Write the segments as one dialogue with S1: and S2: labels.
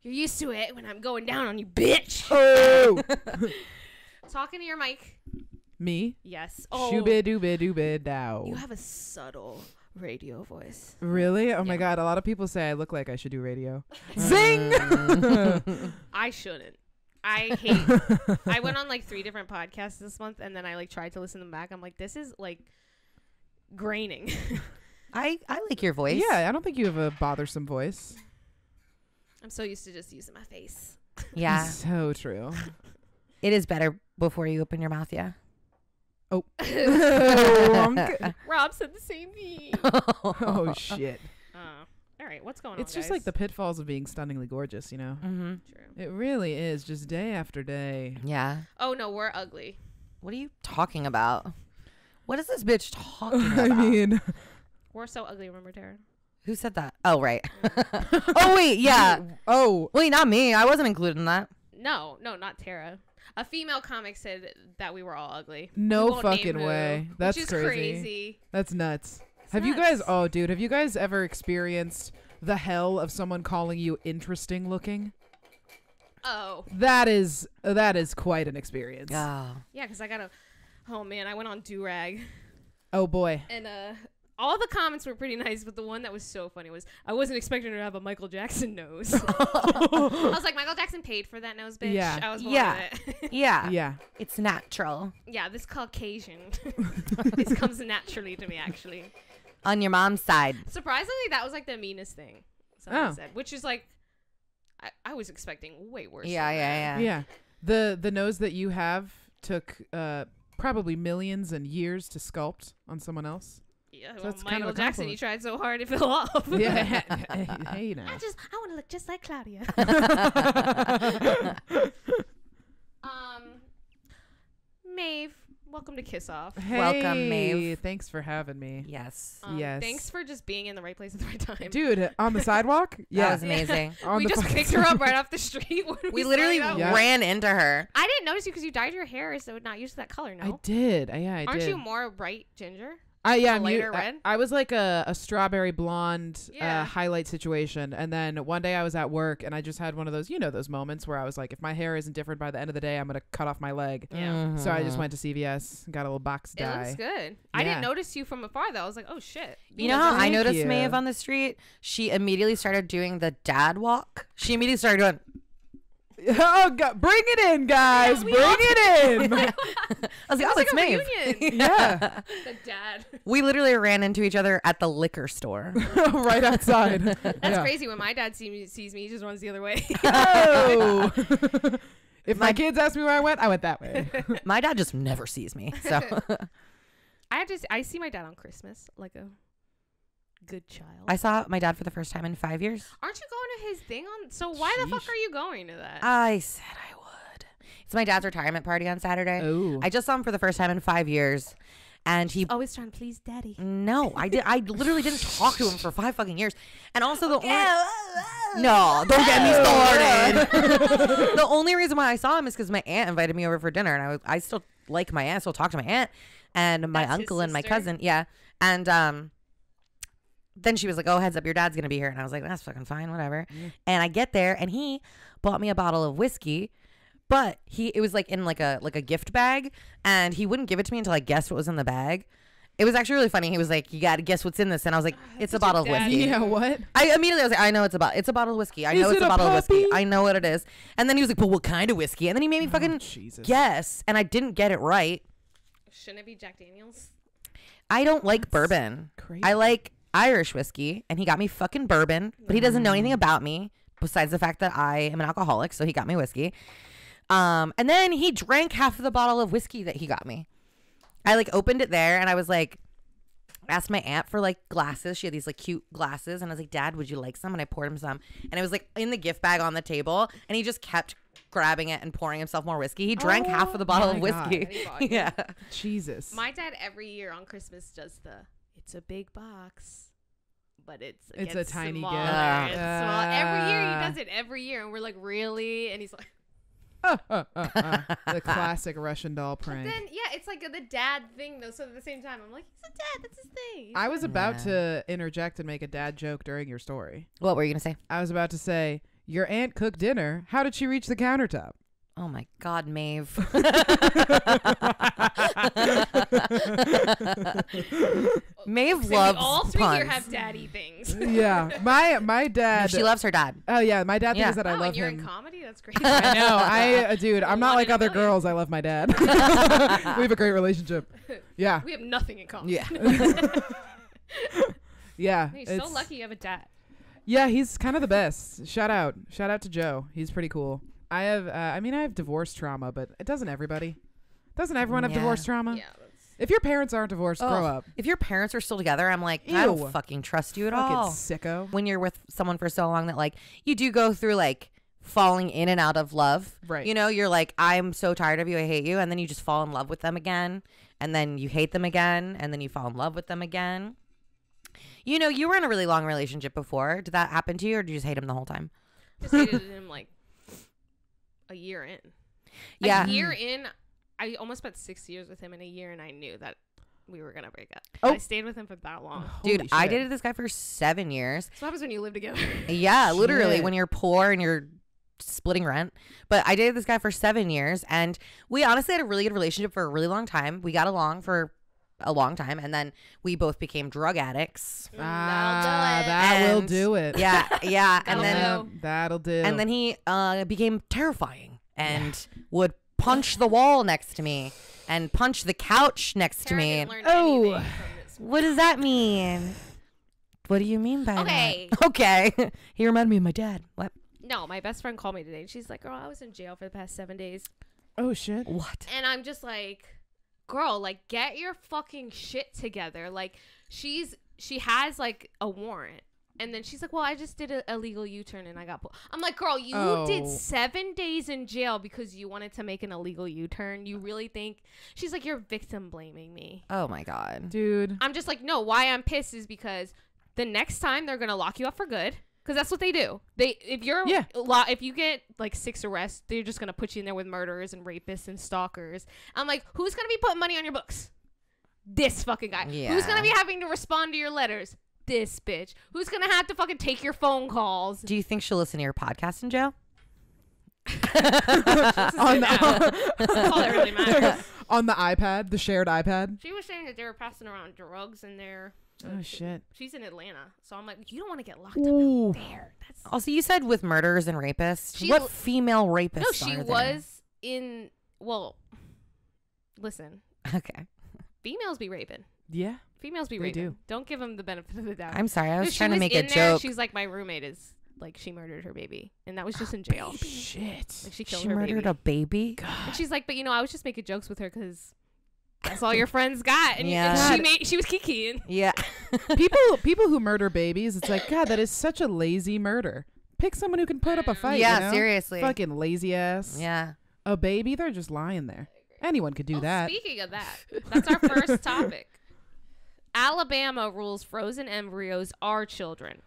S1: You're used to it when I'm going down on you, bitch.
S2: Oh.
S1: Talking to your mic.
S2: Me?
S1: Yes. Oh.
S2: Shooba-dooba-dooba-dow.
S1: You have a subtle radio voice.
S2: Really? Oh,
S1: Yeah.
S2: my God. A lot of people say I look like I should do radio.
S1: Zing! I shouldn't. I went on like 3 different podcasts this month, and then I like tried to listen to them back. I'm like, this is like graining.
S3: I like your voice.
S2: Yeah, I don't think you have a bothersome voice.
S1: I'm so used to just using my face.
S3: Yeah.
S2: So true.
S3: It is better before you open your mouth, yeah.
S2: Oh.
S1: Rob said the same thing.
S2: Oh, shit.
S1: All right, what's going on,
S2: It's just
S1: guys?
S2: like the pitfalls of being stunningly gorgeous, you know?
S3: Mm-hmm.
S1: True.
S2: It really is, just day after day.
S3: Yeah.
S1: Oh, no, we're ugly.
S3: What are you talking about? What is this bitch talking about?
S2: I mean...
S1: We're so ugly, remember, Tara?
S3: Who said that? Oh, right. Oh, wait, yeah.
S2: Oh.
S3: Wait, not me. I wasn't included in that.
S1: No, not Tara. A female comic said that we were all ugly.
S2: No
S1: We won't name
S2: fucking
S1: who,
S2: way. That's
S1: which is
S2: crazy. That's nuts.
S1: It's
S2: Have you
S1: nuts.
S2: guys... Oh, dude. Have you guys ever experienced the hell of someone calling you interesting looking?
S1: Oh.
S2: That is quite an experience.
S3: Oh.
S1: Yeah, because I got a... Oh, man, I went on Durag.
S2: Oh, boy.
S1: And all the comments were pretty nice, but the one that was so funny was, I wasn't expecting her to have a Michael Jackson nose. I was like, Michael Jackson paid for that nose, bitch.
S2: Yeah.
S1: I was born
S3: Yeah.
S1: with it.
S3: Yeah.
S2: Yeah.
S3: It's natural.
S1: Yeah, this Caucasian. This comes naturally to me, actually.
S3: On your mom's side.
S1: Surprisingly, that was like the meanest thing someone
S2: Oh.
S1: said, which is like, I was expecting way worse.
S3: Yeah,
S1: than that.
S3: yeah.
S2: Yeah. The nose that you have took probably millions and years to sculpt on someone else.
S1: Yeah,
S2: So
S1: well,
S2: it's kind of
S1: Michael
S2: a
S1: Jackson,
S2: compliment.
S1: he tried so hard it fell off.
S2: Yeah. Hey, now.
S1: I want to look just like Claudia. Maeve, welcome to Kiss Off.
S2: Hey,
S3: Welcome, Maeve.
S2: Thanks for having me.
S3: Yes.
S2: Yes.
S1: Thanks for just being in the right place at the right time.
S2: Dude, on the sidewalk?
S3: That
S2: Yeah.
S3: was amazing.
S2: On
S1: We
S2: the
S1: just
S2: fucking
S1: picked her up right off the street. When
S3: We literally
S1: started out.
S2: Yeah.
S3: ran into her.
S1: I didn't notice you because you dyed your hair, so not used to that color. No,
S2: I did. Yeah, I
S1: Aren't
S2: did.
S1: you more bright ginger?
S2: Yeah,
S1: a
S2: I'm
S1: lighter
S2: I-
S1: red?
S2: I was like a strawberry blonde
S1: Yeah.
S2: highlight situation. And then one day I was at work and I just had one of those, those moments where I was like, if my hair isn't different by the end of the day, I'm going to cut off my leg.
S1: Yeah.
S2: So I just went to CVS and got a little box
S1: It
S2: dye.
S1: looks good. I
S2: Yeah.
S1: didn't notice you from afar though. I was like, oh shit.
S3: You know how I
S2: Thank
S3: noticed
S2: you.
S3: Maeve on the street? She immediately started doing the dad walk. She immediately started doing.
S2: Oh, God, bring it in, guys.
S1: we
S2: Bring
S1: all
S2: it in.
S3: I was like, oh,
S1: like
S3: it's
S1: a
S3: Maeve.
S1: reunion.
S2: Yeah.
S1: The dad.
S3: We literally ran into each other at the liquor store.
S2: Right outside.
S1: That's crazy. When my dad sees me, he just runs the other way.
S2: Oh. If my kids ask me where I went that way.
S3: My dad just never sees me. So
S1: I see my dad on Christmas like a good child.
S3: I saw my dad for the first time in 5 years.
S1: Aren't you going to his thing on? So why the fuck
S2: Sheesh.
S1: are you going to that?
S3: I said I would. It's my dad's retirement party on Saturday.
S2: Oh.
S3: I just saw him for the first time in 5 years. And he
S1: Always trying to please daddy.
S3: no, I literally didn't talk to him for 5 fucking years. And also the only no, don't get me started. The only reason why I saw him is because my aunt invited me over for dinner, and I still like my aunt, still talk to my aunt and my
S1: That's his
S3: uncle and my
S1: sister?
S3: cousin. Yeah, and then she was like, "Oh, heads up, your dad's gonna be here," and I was like, "That's fucking fine, whatever." And I get there, and he bought me a bottle of whiskey. But it was like in like a gift bag, and he wouldn't give it to me until I guessed what was in the bag. It was actually really funny. He was like, "You got to guess what's in this," and I was like, "It's a
S1: such a
S3: bottle of
S1: dad
S3: whiskey."
S2: Yeah, what?
S3: I immediately was like, "I know it's a bottle of whiskey. I know
S2: Is
S3: it's
S2: it
S3: a
S2: a
S3: bottle of whiskey.
S2: puppy?
S3: I know what it is." And then he was like, "But what kind of whiskey?" And then he made me fucking
S2: Jesus.
S3: guess, and I didn't get it right.
S1: Shouldn't it be Jack Daniels?
S3: I don't like bourbon.
S2: Crazy.
S3: I like Irish whiskey, and he got me fucking bourbon, but he doesn't know anything about me besides the fact that I am an alcoholic, so he got me whiskey. And then he drank half of the bottle of whiskey that he got me. I like opened it there, and I was like, asked my aunt for like glasses. She had these like cute glasses, and I was like, "Dad, would you like some?" And I poured him some, and it was like in the gift bag on the table, and he just kept grabbing it and pouring himself more whiskey. He drank half of the bottle of
S2: my God.
S3: whiskey.
S1: And he bought you.
S3: Yeah.
S2: Jesus.
S1: My dad every year on Christmas does it's a big box, but it's
S2: It's a
S1: gets
S2: tiny
S1: smaller.
S2: gift.
S1: It's small. Every year he does it every year, and we're like, really? And he's like,
S2: The classic Russian doll prank.
S1: then yeah, it's like the dad thing though. So at the same time, I'm like, he's a dad. That's his thing.
S2: I was about to interject and make a dad joke during your story.
S3: What were you gonna say?
S2: I was about to say, Your aunt cooked dinner. How did she reach the countertop?
S3: Oh my God, Maeve. Maeve
S1: So
S3: loves
S1: all three
S3: puns.
S1: here have daddy things.
S2: Yeah, my dad.
S3: She loves her dad.
S2: Oh yeah, my dad
S3: Yeah.
S2: thinks that I
S1: Oh,
S2: love
S1: and you're
S2: him.
S1: in comedy? That's great.
S2: I know. Dude, I'm not
S1: One
S2: like
S1: in a
S2: other
S1: million.
S2: girls. I love my dad. We have a great relationship. Yeah.
S1: We have nothing in common.
S3: Yeah.
S2: Yeah.
S1: You're so
S2: it's-
S1: lucky you have a dad.
S2: Yeah, he's kind of the best. Shout out to Joe. He's pretty cool. I have divorce trauma, but it doesn't everybody. Doesn't everyone have
S3: Yeah.
S2: divorce trauma?
S1: Yeah.
S2: If your parents aren't divorced,
S3: Oh,
S2: grow up.
S3: If your parents are still together, I'm like, I
S2: Ew.
S3: don't fucking trust you at
S2: Fucking
S3: all.
S2: sicko.
S3: When you're with someone for so long that like you do go through like falling in and out of love.
S2: Right.
S3: You know, you're like, I'm so tired of you, I hate you, and then you just fall in love with them again, and then you hate them again, and then you fall in love with them again. You know, you were in a really long relationship before. Did that happen to you, or did you just hate him the whole time?
S1: Just hated him like a year in.
S3: Yeah.
S1: A year in, I almost spent 6 years with him in a year, and I knew that we were gonna break up.
S2: Oh.
S1: I stayed with him for that long.
S3: Dude,
S2: Holy
S3: I
S2: shit.
S3: dated this guy for 7 years.
S1: That's what happens when you live together.
S3: Yeah, literally,
S2: Shit.
S3: when you're poor and you're splitting rent. But I dated this guy for 7 years, and we honestly had a really good relationship for a really long time. We got along for a long time, and then we both became drug addicts.
S2: That will
S3: And-
S2: do it.
S3: Yeah, yeah, and
S1: That'll
S3: then
S1: do.
S2: That'll do.
S3: and then he became terrifying and would punch the wall next to me and punch the couch next to
S1: Tara
S3: me.
S1: didn't learn
S2: Oh.
S1: anything from this.
S3: What does that mean? What do you mean by
S1: Okay.
S3: that? Okay. He reminded me of my dad. What?
S1: No, my best friend called me today, and she's like, "Girl, I was in jail for the past 7 days,"
S2: Oh shit.
S3: What?
S1: and I'm just like, "Girl, like, get your fucking shit together." Like, she has like a warrant. And then she's like, "Well, I just did a illegal U-turn and I got pulled." I'm like, "Girl, you did
S2: Oh.
S1: 7 days in jail because you wanted to make an illegal U-turn. You really think?" She's like, "You're victim blaming me."
S3: Oh my God.
S2: Dude.
S1: I'm just like, "No, why I'm pissed is because the next time they're going to lock you up for good. Because that's what they do. If you get like 6 arrests, they're just going to put you in there with murderers and rapists and stalkers." I'm like, "Who's going to be putting money on your books? This fucking guy.
S3: Yeah.
S1: Who's going to be having to respond to your letters? This bitch. Who's going to have to fucking take your phone calls?"
S3: Do you think she'll listen to your podcast in jail?
S2: On the,
S1: That's all that really matters.
S2: on the iPad, the shared iPad.
S1: She was saying that they were passing around drugs in there.
S2: Oh shit.
S1: She's in Atlanta. So I'm like, you don't want to get locked
S2: Ooh.
S1: up there. That's
S3: Also, you said with murderers and rapists.
S1: She
S3: What
S1: l-
S3: female rapists
S1: No, she
S3: are there?
S1: was in, well, listen,
S3: Okay.
S1: females be raping.
S2: Yeah.
S1: Females be
S2: They
S1: raping.
S2: do.
S1: Don't give them the benefit of the doubt.
S3: I'm sorry. I
S1: No,
S3: was
S1: she
S3: trying to make a
S1: in there,
S3: joke.
S1: She's like, my roommate is, like, she murdered her baby. And that was just in jail.
S2: Shit.
S1: Like, she killed
S3: She
S1: her
S3: murdered
S1: baby.
S3: a baby?
S1: And she's like, "But, I was just making jokes with her because that's all your friends got." And,
S3: Yeah.
S1: and she was kikiing.
S3: Yeah.
S2: People who murder babies, it's like, God, that is such a lazy murder. Pick someone who can put up a fight.
S3: Yeah,
S2: you know?
S3: seriously.
S2: Fucking lazy ass.
S3: Yeah.
S2: A baby, they're just lying there. Anyone could do that.
S1: Speaking of that, that's our first topic. Alabama rules frozen embryos are children,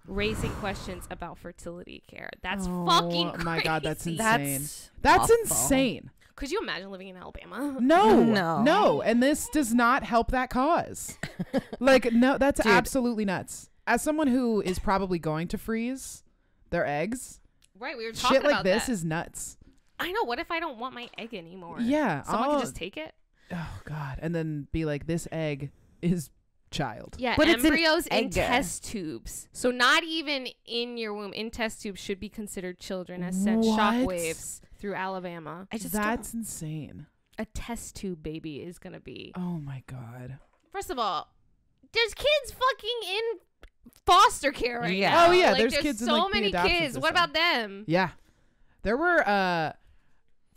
S1: raising questions about fertility care. That's fucking crazy.
S2: Oh my God, that's insane.
S3: That's
S2: That's
S3: awful.
S2: insane.
S1: Could you imagine living in Alabama?
S2: No,
S3: No.
S2: no, and this does not help that cause. Like, no, that's
S3: Dude.
S2: absolutely nuts. As someone who is probably going to freeze their eggs,
S1: Right, we were talking
S2: shit like
S1: about
S2: this
S1: that.
S2: is nuts.
S1: I know. What if I don't want my egg anymore?
S2: Yeah,
S1: Someone
S2: I'll-
S1: can just take it?
S2: Oh God, and then be like, this egg is child.
S1: Yeah,
S3: But it's an
S1: embryos in
S3: egg.
S1: test tubes. So not even in your womb, in test tubes should be considered children as sent
S2: What?
S1: shockwaves through Alabama.
S3: I just
S2: That's insane.
S1: A test tube baby is going to be.
S2: Oh my God.
S1: First of all, there's kids fucking in foster care right
S3: Yeah.
S1: now.
S2: Oh, yeah,
S1: Like,
S2: there's kids in,
S1: so
S2: like, the
S1: many
S2: adoption
S1: kids. What
S2: system.
S1: about them?
S2: Yeah. There were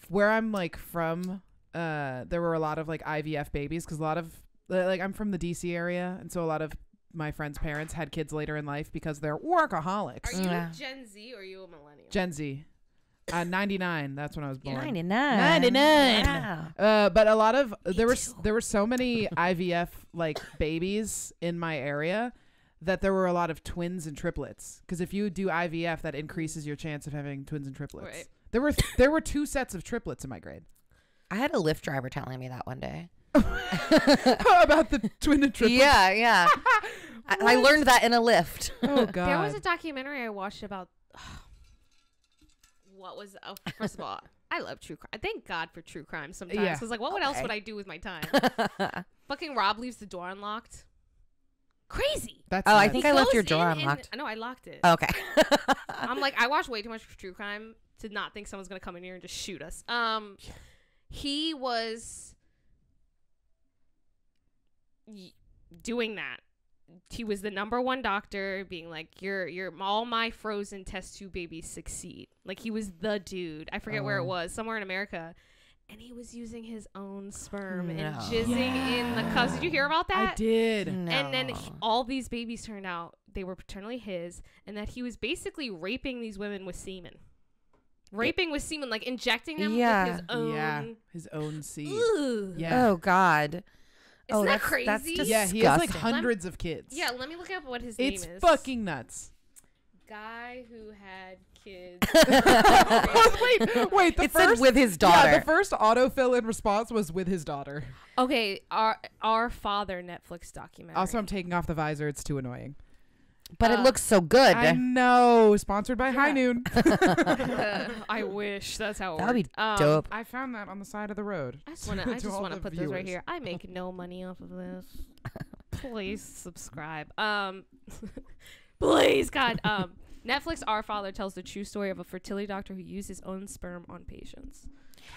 S2: where I'm like from, there were a lot of like IVF babies because a lot of like I'm from the DC area, and so a lot of my friends' parents had kids later in life because they're workaholics.
S1: Are you
S3: Yeah.
S1: Gen Z or are you a millennial?
S2: Gen Z. 99, that's when I was born.
S3: 99.
S2: 99.
S3: Wow.
S2: But a lot of there were so many IVF like babies in my area that there were a lot of twins and triplets, because if you do IVF, that increases your chance of having twins and triplets.
S1: Right.
S2: There were 2 sets of triplets in my grade.
S3: I had a Lyft driver telling me that one day.
S2: How about the twin and triplets?
S3: Yeah, yeah. I learned that in a Lyft.
S2: Oh God.
S1: There was a documentary I watched about what was? Oh, first of all, I love true crime. Thank God for true crime sometimes. Because like, what else would I do with my time? Fucking Rob leaves the door unlocked. Crazy.
S2: That's
S3: I
S2: nuts.
S3: think I left your door unlocked.
S1: No, I locked it.
S3: Okay.
S1: I'm like, I watch way too much true crime to not think someone's gonna come in here and just shoot us. He was doing that. He was the #1 doctor, being like, "Your all my frozen test tube babies succeed." Like he was the dude. I forget where it was, somewhere in America, and he was using his own sperm and jizzing in the cups. Did you hear about that?
S2: I did.
S3: No.
S1: And then all these babies turned out they were paternally his, and that he was basically raping these women with semen. Raping with semen, like injecting them with his own.
S2: Yeah, his own seed.
S1: Ugh.
S2: Yeah.
S3: Oh God.
S1: Isn't that
S3: That's
S1: crazy?
S3: disgusting.
S2: Yeah, he has like hundreds of kids.
S1: Yeah, let me look up what his name
S2: It's
S1: is.
S2: fucking nuts.
S1: Guy who had kids.
S2: wait. The
S3: It
S2: first
S3: said with his daughter.
S2: Yeah, the first autofill in response was with his daughter.
S1: Okay, our father Netflix documentary.
S2: Also, I'm taking off the visor. It's too annoying.
S3: But it looks so good.
S2: I know. Sponsored by High Noon.
S1: I wish that's how it
S3: That would be
S1: worked.
S3: dope.
S2: I found that on the side of the road.
S1: I just want
S2: To all
S1: to
S2: the
S1: put this right
S2: viewers.
S1: here. I make no money off of this. Please subscribe. Please, God. Netflix Our Father tells the true story of a fertility doctor who used his own sperm on patients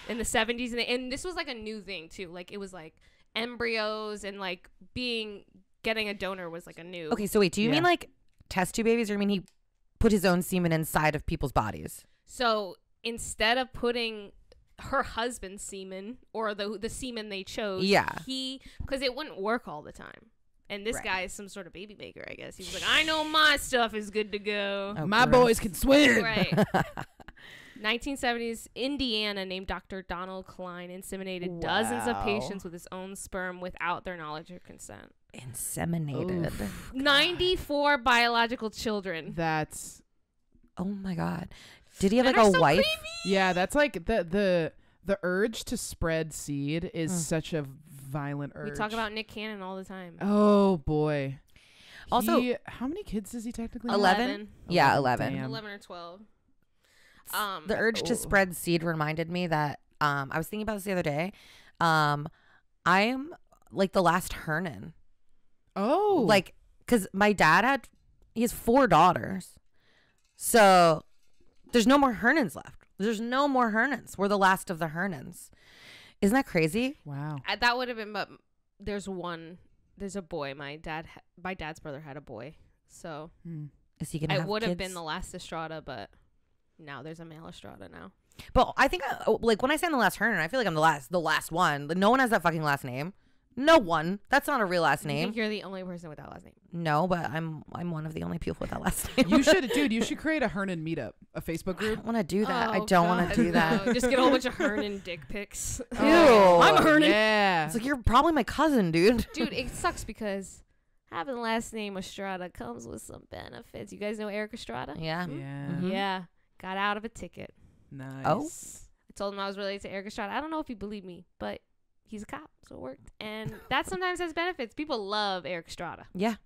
S1: in the 70s, and this was like a new thing too. Like it was like embryos and like getting a donor was like a new.
S3: Okay, so wait, do you mean like test tube babies, or you mean he put his own semen inside of people's bodies?
S1: So instead of putting her husband's semen or the semen they chose, because it wouldn't work all the time. And this guy is some sort of baby maker, I guess. He was like, I know my stuff is good to go.
S3: Oh,
S2: My
S3: gross.
S2: boys can swim.
S1: Right. 1970s, Indiana named Dr. Donald Klein inseminated dozens of patients with his own sperm without their knowledge or consent.
S3: Inseminated.
S2: Oof.
S1: 94 biological children.
S2: That's
S3: Oh my God. Did he have
S1: Men
S3: like
S1: are
S3: a
S1: so
S3: wife?
S1: creepy.
S2: yeah. That's like the urge to spread seed is such a violent urge.
S1: We talk about Nick Cannon all the time.
S2: Oh boy.
S3: Also-
S2: how many kids does he technically have?
S3: 11? Yeah, 11.
S2: Damn.
S1: 11 or 12.
S3: The urge to spread seed reminded me that I was thinking about this the other day. I'm like the last Hernan.
S2: Oh,
S3: Like, because my dad he has 4 daughters. So there's no more Hernans left. There's no more Hernans. We're the last of the Hernans. Isn't that crazy?
S2: wow.
S1: That would have been, but there's a boy. My dad's brother had a boy. So
S3: Is he gonna
S1: I
S3: have
S1: would have
S3: kids?
S1: been the last Estrada, but now there's a male Estrada now.
S3: But I think like when I say I'm the last Hernan, I feel like I'm the last one. Like, no one has that fucking last name. No one. That's not a real last
S1: I
S3: name.
S1: think you're the only person with that last name.
S3: No, but I'm one of the only people with that last name.
S2: You should create a Hernan meetup, a Facebook
S3: I
S2: group.
S3: don't want to do that. I
S1: Oh,
S3: don't want
S1: God,
S3: to do that.
S1: no. Just get a whole bunch of Hernan dick pics.
S3: Ew.
S1: I'm a Hernan.
S2: Yeah.
S3: It's like you're probably my cousin, dude.
S1: Dude, it sucks because having the last name Estrada comes with some benefits. You guys know Eric Estrada?
S3: Yeah.
S2: Yeah.
S3: Mhm.
S1: Yeah. Got out of a ticket.
S2: Nice.
S3: Oh.
S1: I told him I was related to Eric Estrada. I don't know if he believed me, but he's a cop, so it worked. And that sometimes has benefits. People love Eric Estrada.
S3: Yeah.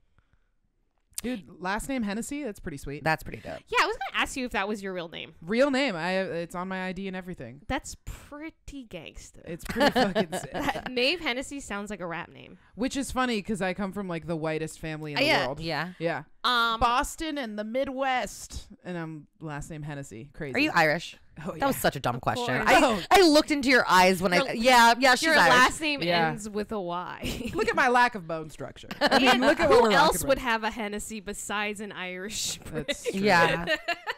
S2: Dude, last name Hennessy. That's pretty sweet.
S3: That's pretty dope.
S1: Yeah, I was going to ask you if that was your real name.
S2: Real name. It's on my ID and everything.
S1: That's pretty gangster.
S2: It's pretty fucking sick.
S1: Maeve Hennesy sounds like a rap name.
S2: Which is funny because I come from like the whitest family in the
S1: Yeah.
S2: world.
S3: Yeah.
S2: Yeah. Boston and the Midwest, and I'm last name Hennessy. Crazy.
S3: Are you Irish?
S2: Oh, yeah.
S3: That was such a dumb question.
S1: course.
S3: I looked into your eyes when
S1: Your-
S3: yeah, she's
S1: Your
S3: Irish.
S1: last name
S2: Yeah.
S1: ends with a Y.
S2: Look at my lack of bone structure. I mean,
S1: And
S2: look at what
S1: who
S2: we're
S1: else
S2: rocking
S1: would
S2: with.
S1: have a Hennessy besides an Irish?
S2: That's
S1: Brit?
S2: true.
S3: Yeah.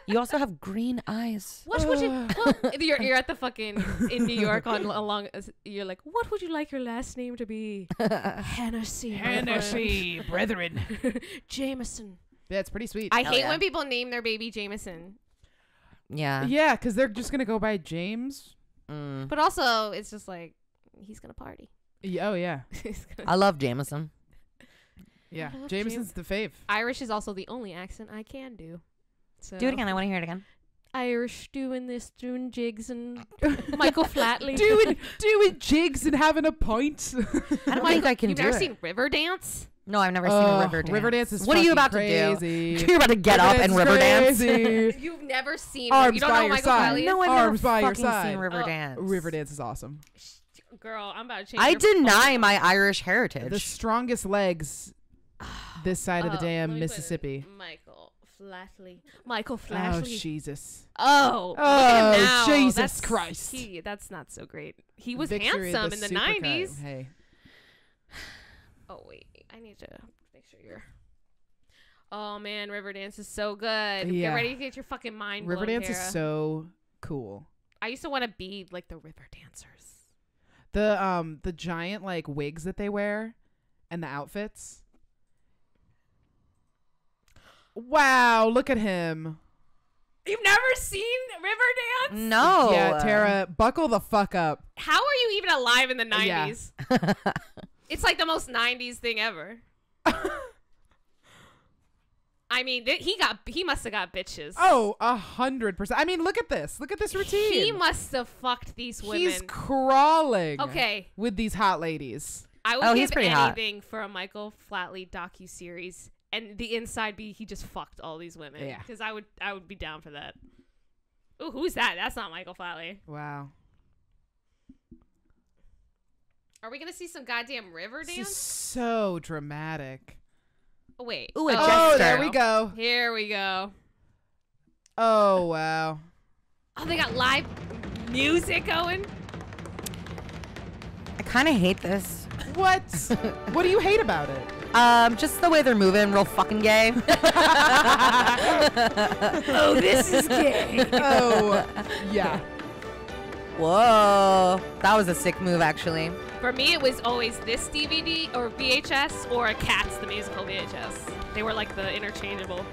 S3: You also have green eyes.
S1: What would you? Well, you're at the fucking in New York along. You're like, what would you like your last name to be? Hennessy.
S2: Hennessy, brethren.
S1: Jameson.
S2: Yeah, it's pretty sweet.
S1: I
S3: Hell
S1: hate
S3: yeah.
S1: when people name their baby Jameson,
S3: Yeah.
S2: Yeah, because they're just gonna go by James.
S3: Mm.
S1: but also it's just like he's gonna party.
S2: Oh yeah,
S1: He's gonna-
S3: I love Jameson.
S2: yeah.
S1: I love
S2: Jameson's the fave.
S1: Irish is also the only accent I can do. So
S3: Do it again. I want to hear it again.
S1: Irish doing this, doing jigs and Michael Flatley.
S2: doing jigs and having a pint.
S3: I don't think I can
S1: You've
S3: do
S1: never
S3: it.
S1: seen Riverdance?
S3: No, I've never seen a river dance.
S2: River dance is
S3: what are you about
S2: crazy.
S3: to do? You're about to get up and river dance?
S1: You've never seen
S2: Arms
S1: you don't
S2: by
S1: know
S2: your
S1: Michael
S2: side.
S1: Valley?
S3: No, I've
S2: Arms
S3: never
S2: by your
S3: fucking
S2: side.
S3: seen river dance.
S2: River dance is awesome.
S1: Girl, I'm about to change.
S3: I
S1: your
S3: deny
S1: phone.
S3: my Irish heritage.
S2: The strongest legs this side of the
S1: Let
S2: damn
S1: me put
S2: Mississippi.
S1: Michael Flatley.
S2: Oh, Jesus.
S1: Oh, look
S2: Oh,
S1: at him now.
S2: Jesus Christ.
S1: That's not so great. He was
S2: Victory
S1: handsome in the
S2: supercut.
S1: 90s.
S2: Hey.
S1: Oh, wait. I need to make sure you're... Oh, man. Riverdance is so good.
S2: Yeah.
S1: Get ready to get your fucking mind blown,
S2: Riverdance is
S1: Tara.
S2: so cool.
S1: I used to want to be like the river dancers.
S2: The giant like wigs that they wear and the outfits. Wow, look at him.
S1: You've never seen Riverdance?
S3: No.
S2: Yeah, Tara, buckle the fuck up.
S1: How are you even alive in the
S2: Yeah.
S1: 90s? It's like the most 90s thing ever. I mean, he must have got bitches.
S2: Oh, 100%. I mean, look at this. Look at this routine.
S1: He must have fucked these women.
S2: He's crawling.
S1: Okay.
S2: With these hot ladies.
S1: I would
S3: he's
S1: give
S3: pretty hot.
S1: anything for a Michael Flatley docuseries, and the inside be he just fucked all these women.
S2: Yeah.
S1: Because I would be down for that. Ooh, who's that? That's not Michael Flatley.
S2: Wow.
S1: Are we gonna see some goddamn river
S2: This
S1: dance?
S2: is so dramatic.
S1: Oh, wait.
S3: Ooh, a
S2: Oh,
S3: jester.
S2: there we go.
S1: Here we go.
S2: Oh, wow.
S1: Oh, they got live music going.
S3: I kind of hate this.
S2: What? What do you hate about it?
S3: Just the way they're moving, real fucking gay.
S1: Oh, this is gay.
S2: Oh, yeah.
S3: Whoa. That was a sick move, actually.
S1: For me, it was always this DVD or VHS or a Cats, the musical VHS. They were like the interchangeable.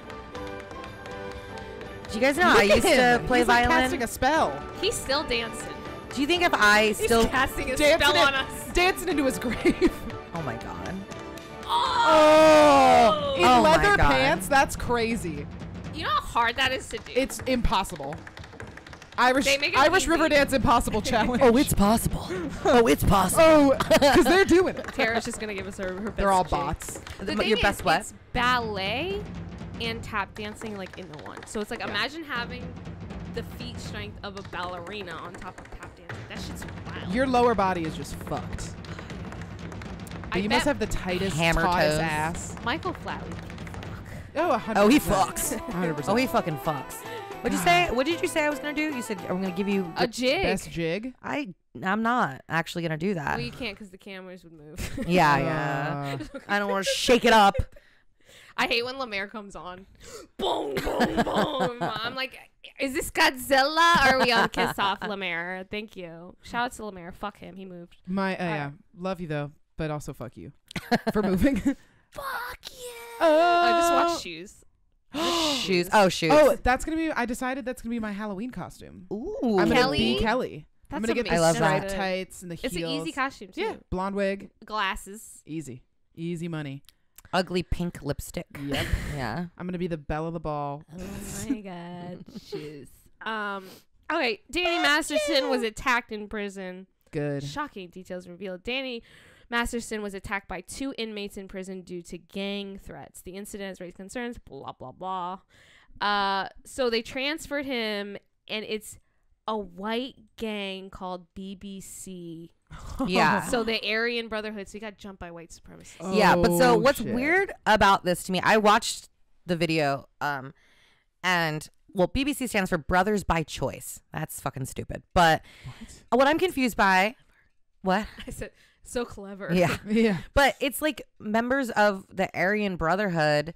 S3: Do you guys know
S2: Look
S3: I
S2: at
S3: used
S2: him.
S3: to play
S2: He's like
S3: violin?
S2: casting a spell.
S1: He's still dancing.
S3: Do you think if I still...
S1: He's casting a
S2: Dancing,
S1: spell on us.
S2: dancing into his grave.
S3: Oh, my God.
S2: Oh, in
S3: Oh my
S2: leather
S3: God.
S2: pants? That's crazy.
S1: You know how hard that is to do?
S2: It's impossible. Irish
S1: They make it
S2: Irish
S1: easy.
S2: River Dance Impossible Challenge.
S3: Oh, it's possible. Oh, it's possible.
S2: Oh, because they're doing it.
S1: Tara's just going to give us her best
S2: They're all
S1: jig.
S2: bots.
S1: The
S3: Your
S1: thing
S3: best
S1: is,
S3: what?
S1: it's ballet and tap dancing like in the one. So it's like imagine having the feet strength of a ballerina on top of tap dancing. That shit's wild.
S2: Your lower body is just fucked. But you must have the tightest,
S3: Hammer
S2: tautest
S3: toes.
S2: ass.
S1: Michael Flatley.
S2: Oh, 100%.
S3: Oh, he fucks.
S2: 100%.
S3: Oh, he fucking fucks. What'd you say? What did you say I was gonna do? You said I'm gonna give you
S1: A jig.
S2: Best jig?
S3: I'm not actually gonna do that.
S1: Well, you can't because the cameras would move.
S3: Yeah. I don't want to shake it up.
S1: I hate when Lemaire comes on. Boom, boom, boom. I'm like, is this Godzilla or are we on Kiss Off Lemaire? Thank you. Shout out to Lemaire. Fuck him. He moved.
S2: Yeah. Love you, though, but also fuck you for moving.
S1: Fuck you.
S2: Oh.
S1: I just watched Shoes.
S3: Shoes. Oh, shoes.
S2: Oh, I decided that's going to be my Halloween costume.
S3: Ooh.
S2: I'm going to
S1: Kelly?
S2: be Kelly. I'm
S1: That's
S2: going to get
S3: I
S2: the
S3: love
S2: striped
S3: that.
S2: tights and the heels.
S1: It's an easy costume, too.
S2: Yeah. Blonde wig.
S1: Glasses.
S2: Easy. Easy money.
S3: Ugly pink lipstick.
S2: Yep.
S3: Yeah.
S2: I'm going to be the belle of the ball.
S1: Oh, my God. Shoes. Okay. Danny Masterson was attacked in prison.
S2: Good.
S1: Shocking details revealed. Danny Masterson was attacked by 2 inmates in prison due to gang threats. The incident has raised concerns, blah, blah, blah. So they transferred him, and it's a white gang called BBC.
S3: Yeah.
S1: So the Aryan Brotherhood. So he got jumped by white supremacists.
S3: Yeah, but so
S2: Oh,
S3: what's
S2: shit.
S3: weird about this to me, I watched the video, and well, BBC stands for Brothers by Choice. That's fucking stupid. But what I'm confused by, what?
S1: I said, so clever.
S3: Yeah.
S2: Yeah.
S3: But it's like members of the Aryan Brotherhood.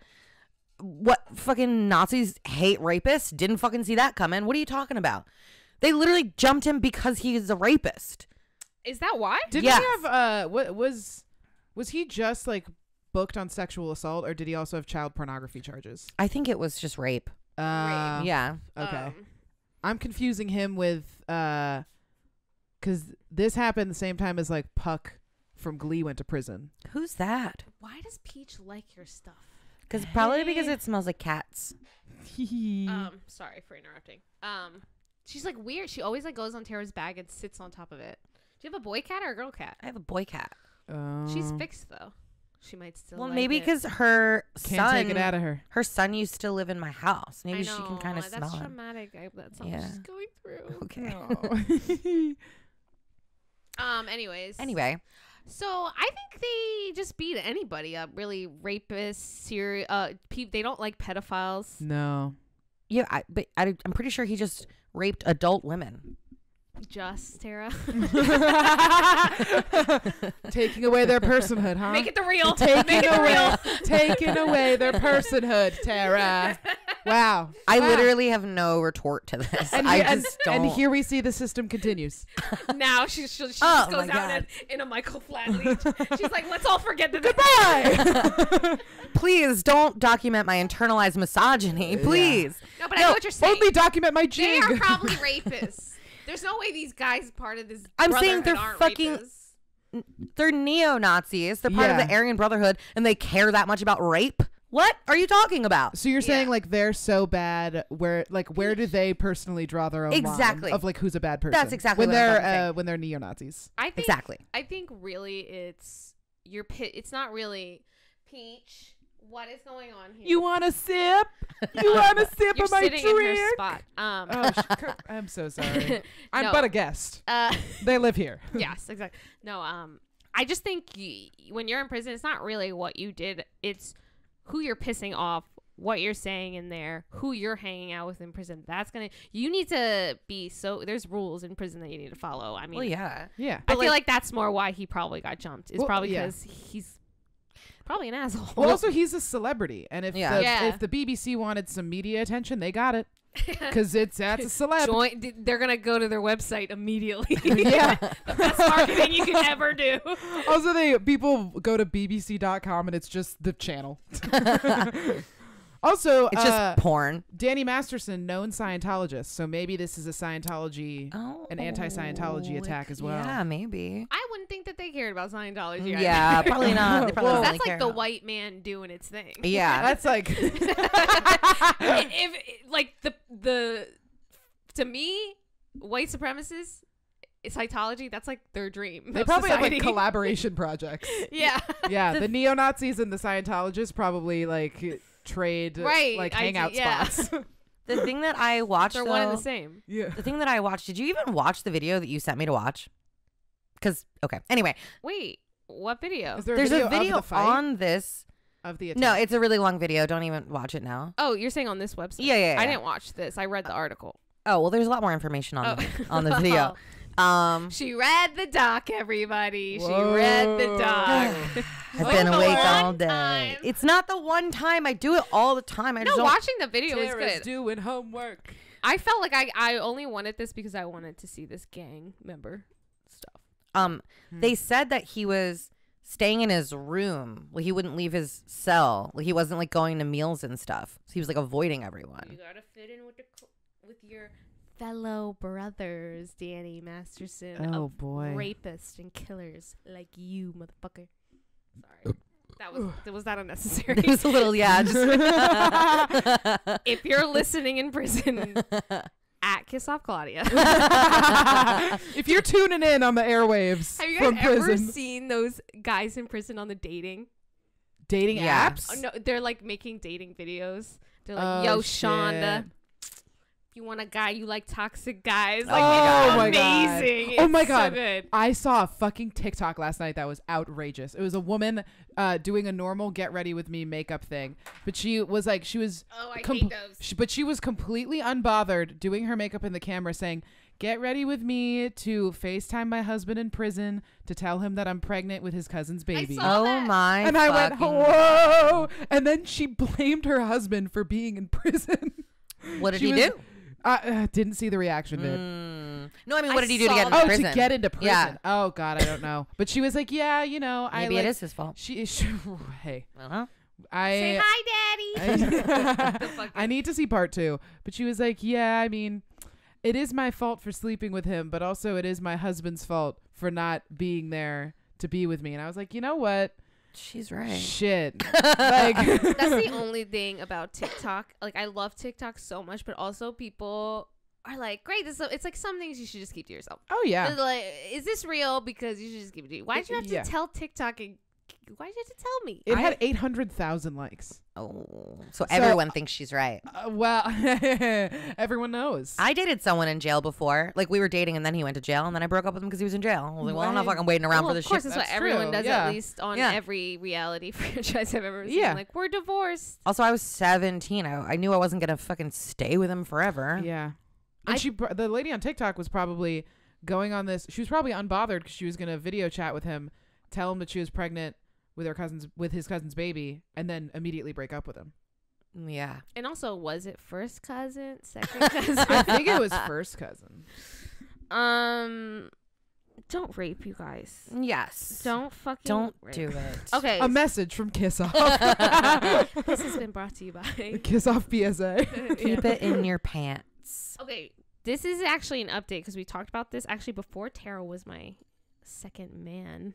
S3: What fucking Nazis hate rapists? Didn't fucking see that coming. What are you talking about? They literally jumped him because he is a rapist.
S1: Is that why?
S2: Did
S3: Yes.
S2: he have what was he just like booked on sexual assault, or did he also have child pornography charges?
S3: I think it was just rape. Yeah.
S2: Okay. I'm confusing him with because this happened the same time as like Puck from Glee went to prison.
S3: Who's that?
S1: Why does Peach like your stuff?
S3: Probably because it smells like cats.
S1: Sorry for interrupting. She's like weird. She always like goes on Tara's bag and sits on top of it. Do you have a boy cat or a girl cat?
S3: I have a boy cat.
S1: She's fixed though. She might still.
S3: Well,
S1: like
S3: maybe
S1: it.
S3: because her
S2: Can't take it
S3: son,
S2: out of her.
S3: her son used to live in my house. Maybe
S1: I
S3: she can
S1: know,
S3: kind of smell
S1: that's
S3: him.
S1: traumatic. That's not what
S3: Yeah.
S1: she's going through.
S3: Okay.
S1: Anyways.
S3: Anyway,
S1: So I think they just beat anybody up. Really, rapists, they don't like pedophiles.
S2: No.
S3: yeah, I'm pretty sure he just raped adult women.
S1: Just Tara.
S2: Taking away their personhood, huh?
S1: Make it the real.
S2: Taking away their personhood, Tara. Wow.
S3: I
S2: Wow.
S3: literally have no retort to this.
S2: And,
S3: I
S2: he-
S3: just don't.
S2: and here we see the system continues.
S1: Now she just
S3: Oh,
S1: goes
S3: my
S1: out
S3: God.
S1: in a Michael Flatley. She's like, let's all forget the
S2: Bye.
S3: Please don't document my internalized misogyny. Please.
S1: No, but I know what you're saying.
S2: Only document my
S1: They
S2: jig.
S1: are probably rapists. There's no way these guys part of this.
S3: I'm saying they're
S1: brotherhood aren't
S3: fucking-
S1: rapists.
S3: They're neo-Nazis. They're part of
S2: Yeah.
S3: the Aryan Brotherhood, and they care that much about rape? What are you talking about?
S2: So you're saying
S1: Yeah.
S2: like they're so bad where do they personally draw their own
S3: Exactly.
S2: line of like who's a bad person?
S3: That's exactly
S2: when
S3: what I'm
S2: they're
S3: trying to say.
S2: when they're neo-Nazis.
S1: I think
S3: Exactly.
S1: I think really it's it's not really Peach. What is going on here?
S2: You want a sip? You want a sip
S1: You're
S2: of my
S1: sitting in her
S2: drink?
S1: spot.
S2: Oh, I'm so sorry. I'm
S1: No.
S2: but a guest.
S1: Uh,
S2: They live here.
S1: yes, exactly. No, I just think when you're in prison, it's not really what you did. It's who you're pissing off, what you're saying in there, who you're hanging out with in prison. You need to be there's rules in prison that you need to follow. I mean,
S3: Well, yeah.
S2: Yeah.
S1: I feel like that's more why he probably got jumped. Is
S2: Well,
S1: probably
S2: yeah.
S1: because he's probably an asshole.
S2: Well, also he's a celebrity, and if
S3: Yeah.
S2: if the BBC wanted some media attention, they got it because that's a celeb.
S1: They're gonna go to their website immediately.
S2: Yeah.
S1: The best marketing you can ever do.
S2: Also, people go to BBC.com and it's just the channel. Also,
S3: It's just porn.
S2: Danny Masterson, known Scientologist, so maybe this is an anti-Scientology attack as well.
S3: Yeah, maybe.
S1: I wouldn't think that they cared about Scientology.
S3: Yeah, probably not. They probably
S2: Well,
S3: only
S1: That's
S3: care
S1: like the
S3: about-
S1: white man doing its thing.
S3: Yeah.
S2: That's like
S1: If like the to me, white supremacists, Scientology, that's like their dream.
S2: they
S1: of
S2: probably have
S1: society.
S2: like collaboration projects.
S1: Yeah.
S2: Yeah, the neo-Nazis and the Scientologists probably like trade
S1: Right,
S2: like
S1: I
S2: hangout
S1: see, yeah.
S2: spots.
S3: The thing that I watched,
S1: They're one and
S3: though-
S1: the same.
S2: Yeah.
S3: the thing that I watched, did you even watch the video that you sent me to watch? Because, okay. Anyway,
S1: Wait, what video?
S2: Is there
S3: there's a
S2: of
S3: video
S2: the fight?
S3: on this.
S2: Of the
S3: No,
S2: attack?
S3: it's a really long video. Don't even watch it now.
S1: Oh, you're saying on this website?
S3: Yeah.
S1: I didn't watch this. I read the article.
S3: Oh, well, there's a lot more information on on the video.
S1: She read the doc, everybody.
S2: Whoa.
S1: She read the doc.
S3: I've been
S1: the
S3: awake
S1: one
S3: all day.
S1: time.
S3: It's not the one time. I do it all the time. I
S1: No,
S3: just don't.
S1: watching the video is
S2: Tara's
S1: good.
S2: doing homework.
S1: I felt like I only wanted this because I wanted to see this gang member stuff.
S3: They said that he was staying in his room. Like, he wouldn't leave his cell. Like, he wasn't like going to meals and stuff. So he was like avoiding everyone.
S1: You gotta fit in with your fellow brothers, Danny Masterson.
S2: Oh,
S1: of
S2: boy.
S1: Rapists and killers like you, motherfucker. Sorry. Was that unnecessary?
S3: It was a little, yeah. Just
S1: If you're listening in prison, at Kiss Off Claudia.
S2: If you're tuning in on the airwaves
S1: Have you
S2: from
S1: guys ever
S2: prison,
S1: seen those guys in prison on the dating?
S2: dating
S3: Yeah.
S2: apps.
S1: Oh, no, they're like making dating videos. They're like,
S2: Oh,
S1: yo,
S2: shit.
S1: Shonda, if you want a guy, you like toxic guys. Like,
S2: Oh
S1: it's
S2: my God.
S1: amazing.
S2: Oh my
S1: It's
S2: God.
S1: so good.
S2: I saw a fucking TikTok last night that was outrageous. It was a woman doing a normal get ready with me makeup thing, but she was
S1: Oh, I hate those.
S2: but she was completely unbothered doing her makeup in the camera saying, "Get ready with me to FaceTime my husband in prison to tell him that I'm pregnant with his cousin's baby."
S1: saw
S3: oh
S1: that.
S3: my.
S2: And I went,
S3: fucking-
S2: "Whoa!" And then she blamed her husband for being in prison.
S3: What did
S2: She
S3: he
S2: was-
S3: do?
S2: Didn't see the reaction, babe.
S3: No, I mean,
S1: I
S3: what did he do to get
S1: saw
S3: into
S2: Oh,
S3: prison?
S2: to get into prison.
S3: Yeah.
S2: Oh God, I don't know. But she was like, "Yeah,
S3: Maybe
S2: I
S3: it
S2: like,
S3: is his fault.
S2: She hey,
S3: Uh-huh.
S1: Say
S2: I
S1: hi, Daddy. The fuck
S2: I need to see part 2. But she was like, "Yeah, I mean, it is my fault for sleeping with him, but also it is my husband's fault for not being there to be with me." And I was like, "You know what?
S3: She's right.
S2: Shit." Like
S1: That's the only thing about TikTok. Like, I love TikTok so much, but also people are like, great, it's like some things you should just keep to yourself.
S2: Oh yeah.
S1: It's like, is this real? Because you should just keep it to you. Why'd you have to
S2: Yeah.
S1: tell TikTok and why did you tell me?
S2: It had 800,000 likes.
S3: Oh, so everyone thinks she's right.
S2: Well, everyone knows.
S3: I dated someone in jail before. Like, we were dating, and then he went to jail, and then I broke up with him because he was in jail. I was like, well, I'm not fucking waiting around for this shit.
S1: Of course, that's what everyone does,
S2: yeah.
S1: at least on every reality franchise I've ever seen.
S2: Yeah.
S1: Like, we're divorced.
S3: Also, I was 17. I knew I wasn't gonna fucking stay with him forever.
S2: Yeah. And the lady on TikTok was probably going on this. She was probably unbothered because she was gonna video chat with him, tell him that she was pregnant with his cousin's baby, and then immediately break up with him.
S3: Yeah.
S1: And also, was it first cousin, second cousin?
S2: I think it was first cousin.
S1: Don't rape, you guys.
S3: Yes.
S1: Don't rape.
S3: do it.
S1: Okay.
S2: A message from Kiss Off.
S1: This has been brought to you by
S2: Kiss Off PSA.
S3: Keep it in your pants.
S1: Okay. This is actually an update because we talked about this actually before. Tara was my second man.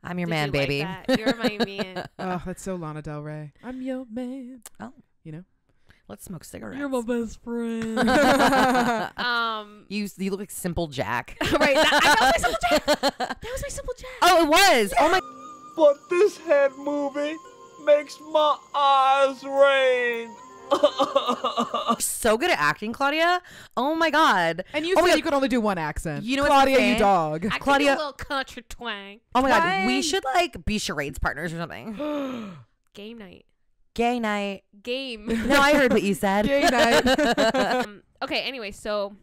S3: I'm your man, baby.
S1: Like that? You're my man.
S2: Oh, that's so Lana Del Rey. I'm your man.
S3: Oh.
S2: You know?
S3: Let's smoke cigarettes.
S2: You're my best friend.
S3: You look like Simple Jack.
S1: Right. That was my Simple Jack. That was my Simple Jack.
S3: Oh, it was. Oh my.
S4: But this head movie makes my eyes rain.
S3: You're so good at acting, Claudia. Oh my god.
S2: And you said you could only do one accent.
S3: You know what's
S2: Claudia,
S3: insane?
S2: you dog.
S1: I
S3: Claudia,
S1: can do a little country twang.
S3: Oh my god, we should like be charades partners or something.
S1: Game night.
S3: Gay night.
S1: Game.
S3: No, I heard what you said.
S2: Gay night.
S1: Okay, anyway, so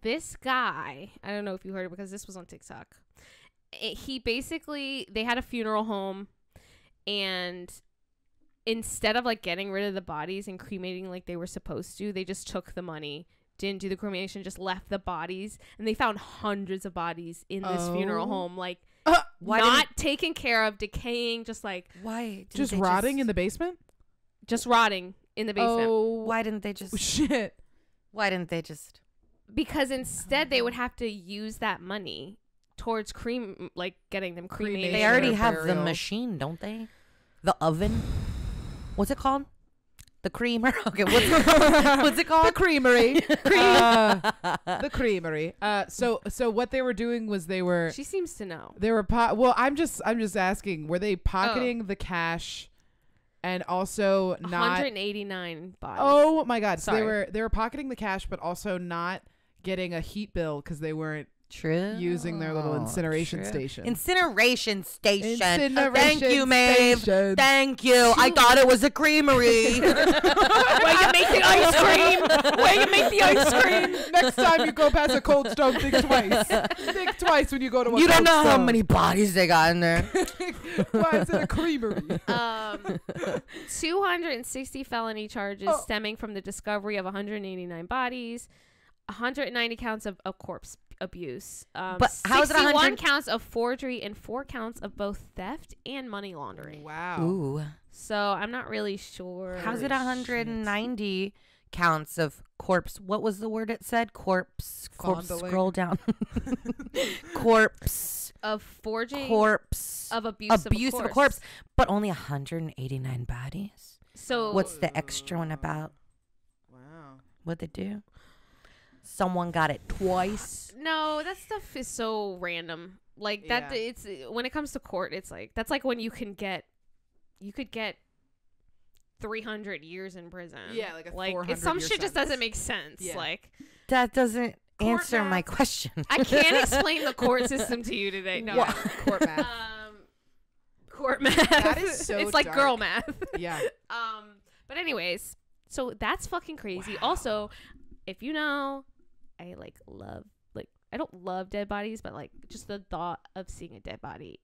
S1: this guy, I don't know if you heard it because this was on TikTok. They had a funeral home, and instead of like getting rid of the bodies and cremating like they were supposed to, they just took the money, didn't do the cremation, just left the bodies, and they found hundreds of bodies in this funeral home, like not taken care of, decaying, just like
S2: just rotting in the basement.
S1: Just rotting in the basement.
S2: Oh,
S3: why didn't they just?
S2: Shit.
S3: Why didn't they just?
S1: Because instead they would have to use that money towards getting them cremated.
S3: They already have the
S2: burial.
S3: machine, don't they? The oven. What's it called? The creamer. Okay, what's it called?
S2: The creamery. The creamery. So what they were doing was
S1: She seems to know.
S2: they were well, I'm just asking, were they pocketing the cash and also not
S1: 189 bodies.
S2: Oh my god. So
S1: Sorry.
S2: they were pocketing the cash but also not getting a heat bill because they weren't using their little incineration station.
S3: Incineration station.
S2: Incineration
S3: Thank you, Maeve.
S2: station.
S3: Thank you. I thought it was a creamery.
S1: Where you make the ice cream? Where you make the ice cream?
S2: Next time you go past a cold stone, think twice. Think twice when you go to a
S3: You don't
S2: cold
S3: know how
S2: stone.
S3: many bodies they got in there.
S2: Why is it a creamery?
S1: 260 felony charges stemming from the discovery of 189 bodies, 190 counts of corpse abuse.
S3: But how is it
S1: 61 counts of forgery and 4 counts of both theft and money laundering.
S2: Wow.
S3: Ooh.
S1: So I'm not really sure.
S3: How's it 190 counts of corpse? What was the word it said? Corpse.
S2: Fondling.
S3: Scroll down. Corpse.
S1: Of forging.
S3: Corpse.
S1: Of abuse
S3: of a corpse. But only 189 bodies.
S1: So
S3: what's the extra one about?
S2: Wow.
S3: What'd they do? Someone got it twice.
S1: No, that stuff is so random. Like that, it's when it comes to court, it's like that's like when you could get 300 years in prison.
S2: Yeah, like a 400
S1: some
S2: year
S1: shit just
S2: sentence.
S1: doesn't make sense.
S2: Yeah.
S1: Like
S3: That doesn't
S1: Court
S3: answer
S1: math.
S3: my question.
S1: I can't explain the court system to you today. No,
S2: Court math.
S1: court math.
S2: That is so
S1: it's like
S2: dark.
S1: girl math.
S2: Yeah.
S1: But anyways, so that's fucking crazy.
S2: Wow.
S1: Also, if you know, I I don't love dead bodies, but like just the thought of seeing a dead body,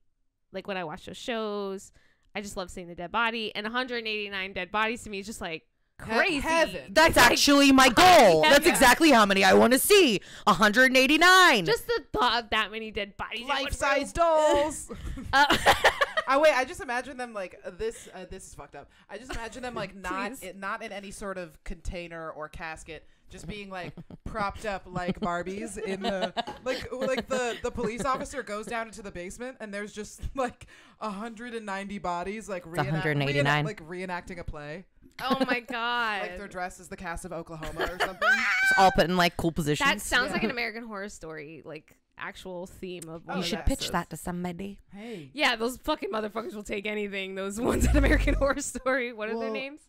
S1: like when I watch those shows, I just love seeing the dead body. And 189 dead bodies to me is just like crazy.
S2: Heaven.
S3: That's actually my goal.
S1: Yeah.
S3: That's exactly how many I want to see. 189.
S1: Just the thought of that many dead bodies.
S2: Life-size dolls. I just imagine them like this. This is fucked up. I just imagine them like not in any sort of container or casket, just being like propped up like Barbies in the like the police officer goes down into the basement and there's just like 190 bodies like
S3: 189
S2: like reenacting a play.
S1: Oh my god.
S2: Like they're dressed as the cast of Oklahoma or something.
S3: Just all put in like cool positions.
S1: That sounds like an American Horror Story like actual theme of
S3: You should pitch that to somebody.
S2: Hey.
S1: Yeah, those fucking motherfuckers will take anything. Those ones in American Horror Story. What are their names?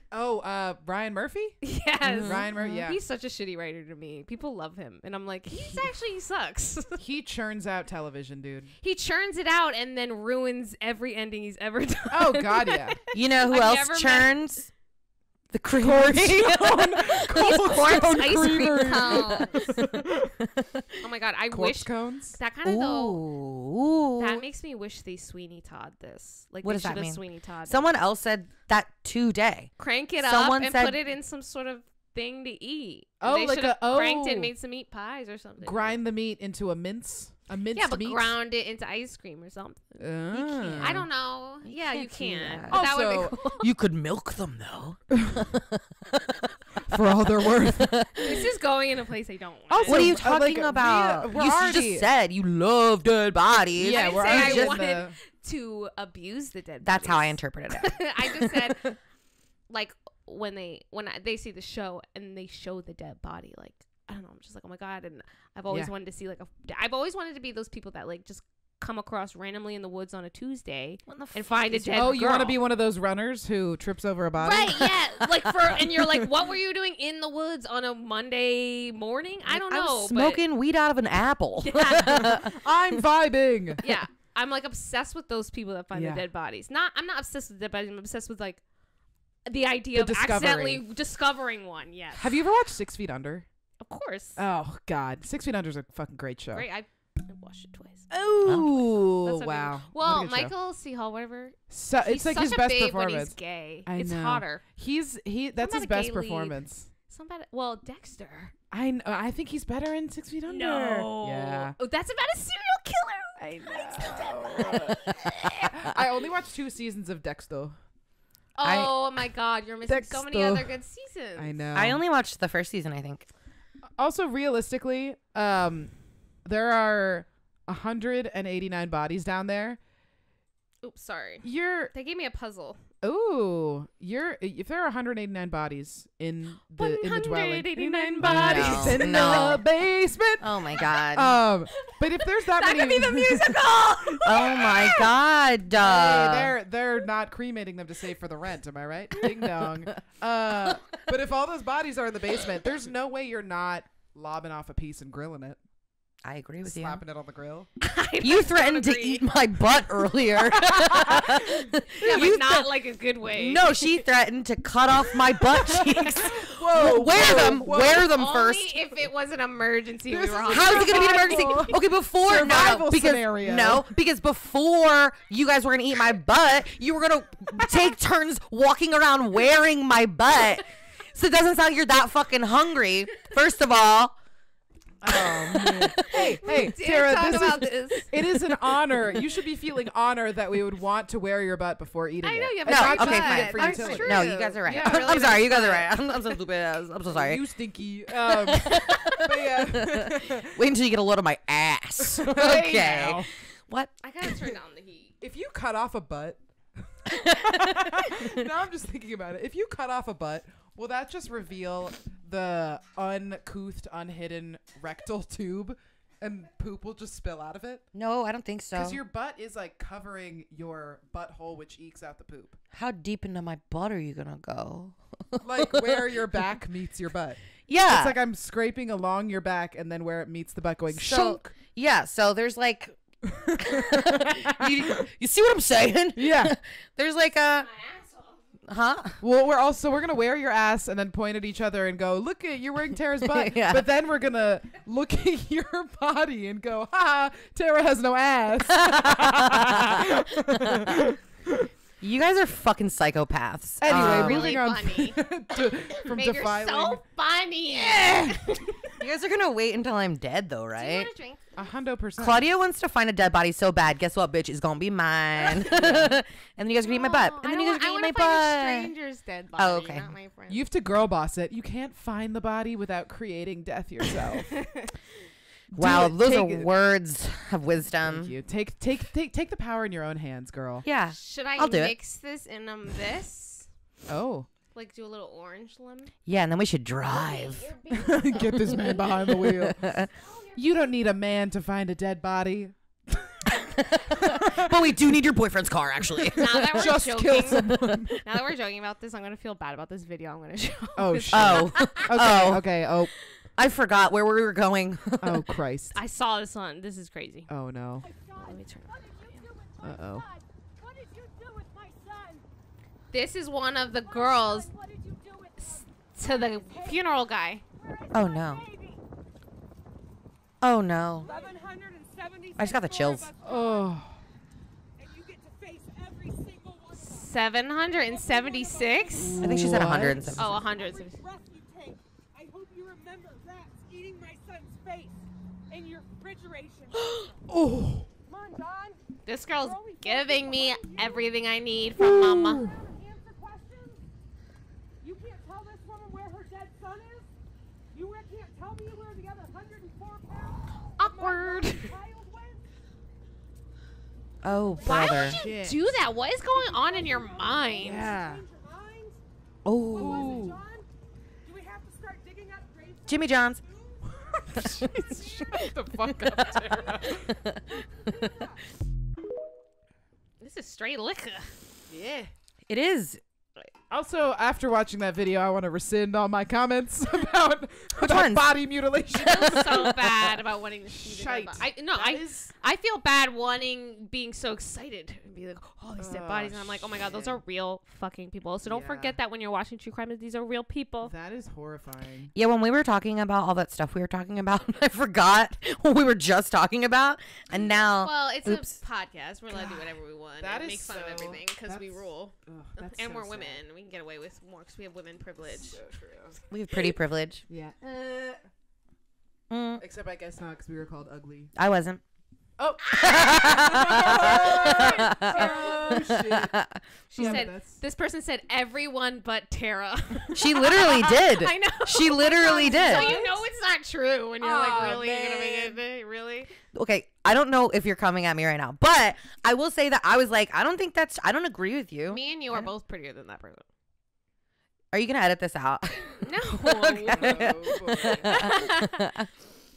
S2: Oh, Ryan Murphy?
S1: Yes.
S2: Ryan Murphy, yeah.
S1: He's such a shitty writer to me. People love him. And I'm like, he sucks.
S2: He churns out television, dude.
S1: He churns it out and then ruins every ending he's ever done.
S2: Oh, God, yeah.
S3: You know who else churns? The creamery.
S1: Cold corpse ice cream cones. Oh my God, I
S2: Corpse
S1: wish
S2: cones?
S1: that kind of
S3: Ooh.
S1: that makes me wish they Sweeney Todd this. Like,
S3: What
S1: they
S3: does that
S1: should've
S3: mean?
S1: Sweeney Todd.
S3: Someone else said that today.
S1: Crank it
S3: Someone
S1: up and
S3: said-
S1: put it in some sort of thing to eat.
S2: Oh,
S1: They
S2: like
S1: should've
S2: a-
S1: cranked it,
S2: oh.
S1: made some meat pies or something.
S2: Grind the meat into a minced
S1: Yeah, but
S2: meat?
S1: ground it into ice cream or something.
S2: Ah.
S1: I don't know. Yeah, you
S3: can't do
S1: can.
S3: that.
S1: But that would
S2: Also-
S1: be cool.
S3: You could milk them though.
S2: For all they're worth.
S1: This is going in a place I don't want.
S2: Also,
S3: What are you
S2: like,
S3: talking about?
S2: we're
S3: You
S2: already-
S3: just said you love dead bodies.
S2: Yeah,
S1: didn't
S2: we're
S1: say
S2: already
S1: I
S2: in
S1: wanted
S2: the...
S1: to abuse the dead.
S3: That's how I
S1: bodies.
S3: interpreted it.
S1: I just said, like, when they see the show and they show the dead body, like, I don't know, I'm just like, oh my God. And I've always wanted to see I've always wanted to be those people that like just come across randomly in the woods on a Tuesday and find a dead
S2: Oh, you want to
S1: girl.
S2: be one of those runners who trips over a body?
S1: Right, yeah. Like and you're like, what were you doing in the woods on a Monday morning? I don't know.
S3: I was smoking weed out of an apple.
S1: Yeah.
S2: I'm vibing.
S1: Yeah. I'm like obsessed with those people that find
S2: Yeah.
S1: the dead bodies. I'm not obsessed with dead bodies. I'm obsessed with like the idea
S2: The
S1: of
S2: discovery.
S1: accidentally discovering one. Yes.
S2: Have you ever watched 6 Feet Under?
S1: Of course.
S2: Oh, God. 6 Feet Under is a fucking great show.
S1: Great. I watched it twice.
S2: Oh,
S1: That's a good
S2: wow.
S1: one. Well,
S2: What a good show.
S1: Michael C. Hall, whatever.
S2: So,
S1: He's
S2: it's like
S1: such
S2: his
S1: a
S2: best
S1: babe
S2: performance.
S1: when he's gay.
S2: I
S1: It's
S2: know.
S1: hotter.
S2: That's
S1: Somebody
S2: his best
S1: gay lead.
S2: performance.
S1: Well, Dexter.
S2: I think he's better in 6 Feet Under. Yeah.
S1: Oh, that's about a serial killer.
S2: I know. I only watched 2 seasons of Dexter.
S1: Oh my God, you're missing so many
S2: Dexter.
S1: other good seasons.
S2: I know.
S3: I only watched the first season, I think.
S2: Also, realistically, there are 189 bodies down there.
S1: Oops, sorry.
S2: They
S1: gave me a puzzle.
S2: If there are 189 bodies in the dwelling,
S1: 189
S3: bodies
S2: in
S3: No.
S2: the basement.
S3: Oh my God.
S2: But if there's that
S1: That
S2: many,
S1: could be the musical.
S3: Oh my God.
S2: Hey, they're not cremating them to save for the rent. Am I right? Ding dong. But if all those bodies are in the basement, there's no way you're not lobbing off a piece and grilling it,
S3: I agree with
S2: slapping it on the grill.
S3: you. You threatened to eat my butt earlier.
S1: Yeah,
S3: You
S1: but not like a good way.
S3: No, she threatened to cut off my butt cheeks.
S2: Whoa,
S3: Wear them
S1: Only
S3: first.
S1: if it was an emergency.
S2: This
S1: We were
S2: is
S1: home.
S3: How is it gonna be an
S2: Survival.
S3: emergency? Okay, before
S2: Survival
S3: because
S2: scenario.
S3: because before you guys were gonna eat my butt, you were gonna take turns walking around wearing my butt. So it doesn't sound like you're that fucking hungry. First of all.
S2: Oh, man. Hey,
S1: Dare
S2: Tara,
S1: talk about this.
S2: it is an honor. You should be feeling honored that we would want to wear your butt before eating
S1: I know
S2: it.
S1: you have
S3: No,
S1: a great
S3: okay,
S1: butt.
S3: fine.
S2: For
S1: That's
S2: utility.
S1: true.
S3: No, you guys are right.
S2: Yeah,
S1: really
S3: I'm sorry, you guys are
S1: nice
S3: right. I'm so stupid. I'm so sorry.
S2: You stinky. But yeah.
S3: Wait until you get a load of my ass. Okay.
S2: now.
S3: What?
S1: I gotta turn down the heat.
S2: If you cut off a butt. Now I'm just thinking about it. If you cut off a butt, will that just reveal the uncouthed, unhidden rectal tube and poop will just spill out of it?
S3: No, I don't think so.
S2: Because your butt is like covering your butthole, which ekes out the poop.
S3: How deep into my butt are you gonna go?
S2: Like where your back meets your butt.
S3: Yeah.
S2: It's like I'm scraping along your back and then where it meets the butt going
S3: So-
S2: shunk.
S3: Yeah, so there's like you see what I'm saying?
S2: Yeah.
S3: There's like a huh?
S2: Well, we're gonna wear your ass and then point at each other and go, look at you're wearing Tara's butt.
S3: Yeah.
S2: But then we're gonna look at your body and go, ha, Tara has no ass.
S3: You guys are fucking psychopaths.
S2: Anyway,
S1: really
S2: moving on
S1: funny.
S2: from
S1: You're
S2: defiling
S1: so funny.
S3: You guys are gonna wait until I'm dead though,
S1: Do you
S3: right?
S1: want a drink?
S2: 100%.
S3: Claudia wants to find a dead body so bad. Guess what, bitch? It's gonna be mine. And then you guys can eat my butt. And then you guys can eat my
S1: I
S3: butt.
S1: find a stranger's dead body,
S3: Oh, okay.
S1: not my friend.
S2: You have to girl boss it. You can't find the body without creating death yourself.
S3: Wow,
S2: Do it.
S3: those
S2: Take
S3: are
S2: it.
S3: words of wisdom.
S2: Thank you. Take the power in your own hands, girl.
S3: Yeah.
S1: Should I
S3: I'll do it.
S1: mix this in this?
S2: Oh.
S1: Like do a little orange lemon.
S3: Yeah, and then we should drive.
S2: Get this man behind the wheel. You don't need a man to find a dead body.
S3: But we do need your boyfriend's car, actually.
S1: Now that we're
S2: Just
S1: joking,
S2: kill someone.
S1: now that we're joking about this, I'm gonna feel bad about this video I'm gonna show.
S2: Oh shit.
S3: Oh.
S2: Okay. Oh.
S3: I forgot where we were going.
S2: Oh Christ.
S1: I saw this one. This is crazy.
S2: Oh no.
S1: Let me turn it on.
S2: Uh-oh.
S5: What did you do with my son?
S1: This is one of the girls
S5: What did you do with
S1: to the funeral guy.
S3: Oh, no. Oh, no.
S5: 1176
S3: I just got the chills.
S2: Oh.
S5: and you get to face every single one of them.
S1: 776.
S3: I think she said
S2: What?
S3: 170.
S1: Oh, 100.
S5: Every breath you take, I hope you remember rats eating my son's face in your refrigeration.
S2: Oh.
S5: Come on, Don.
S1: This girl's giving me everything I need from mama.
S5: Answer questions. You can't tell this woman where her dead son is. You can't tell me where the other 104 pounds
S1: Awkward.
S5: child went.
S3: Oh,
S1: Why
S3: brother.
S1: would you
S2: Shit.
S1: do that? What is going on in your mind?
S2: Yeah.
S5: Change your mind.
S3: Oh.
S5: What was it, John? Do we have to start digging up graves?
S3: Jimmy John's.
S2: Shut the fuck up, Tara.
S1: This is straight liquor.
S2: Yeah.
S3: It is.
S2: Also, after watching that video, I want to rescind all my comments about
S3: ones?
S2: body mutilation.
S1: I feel so bad about wanting to see the dead
S2: Shite.
S1: body.
S2: That
S1: I feel bad being so excited and be like, oh, these dead
S2: Oh,
S1: bodies, and I'm like, oh my god, those
S2: shit.
S1: are real fucking people. So don't
S2: Yeah.
S1: forget that when you're watching true crime, these are real people.
S2: That is horrifying.
S3: Yeah, when we were talking about all that stuff we were talking about, I forgot what we were just talking about. And now,
S1: Well, it's
S3: oops.
S1: a podcast. We're allowed to do whatever we want
S2: That
S1: and
S2: is
S1: make fun of
S2: so-
S1: everything because we
S2: that's-
S1: rule.
S2: Ugh, that's
S1: And
S2: so
S1: we're
S2: sad.
S1: women. We can get away with more because we have women privilege.
S2: So true.
S3: we have pretty privilege.
S2: Yeah.
S3: Mm,
S2: Except I guess not because we were called ugly.
S3: I wasn't.
S2: Oh. Oh, shit.
S1: She
S2: Yeah, but
S1: said,
S2: that's-
S1: this person said everyone but Tara.
S3: She literally did.
S1: I know.
S3: She literally did.
S1: So you know it's not true when you're like,
S2: Aw,
S1: really? You're gonna
S2: man.
S1: make it? Really?
S3: Okay, I don't know if you're coming at me right now, but I will say that I was like, I don't agree with you.
S1: Me and you are both prettier than that person.
S3: Are you going to edit this out?
S1: No.
S2: Oh, boy.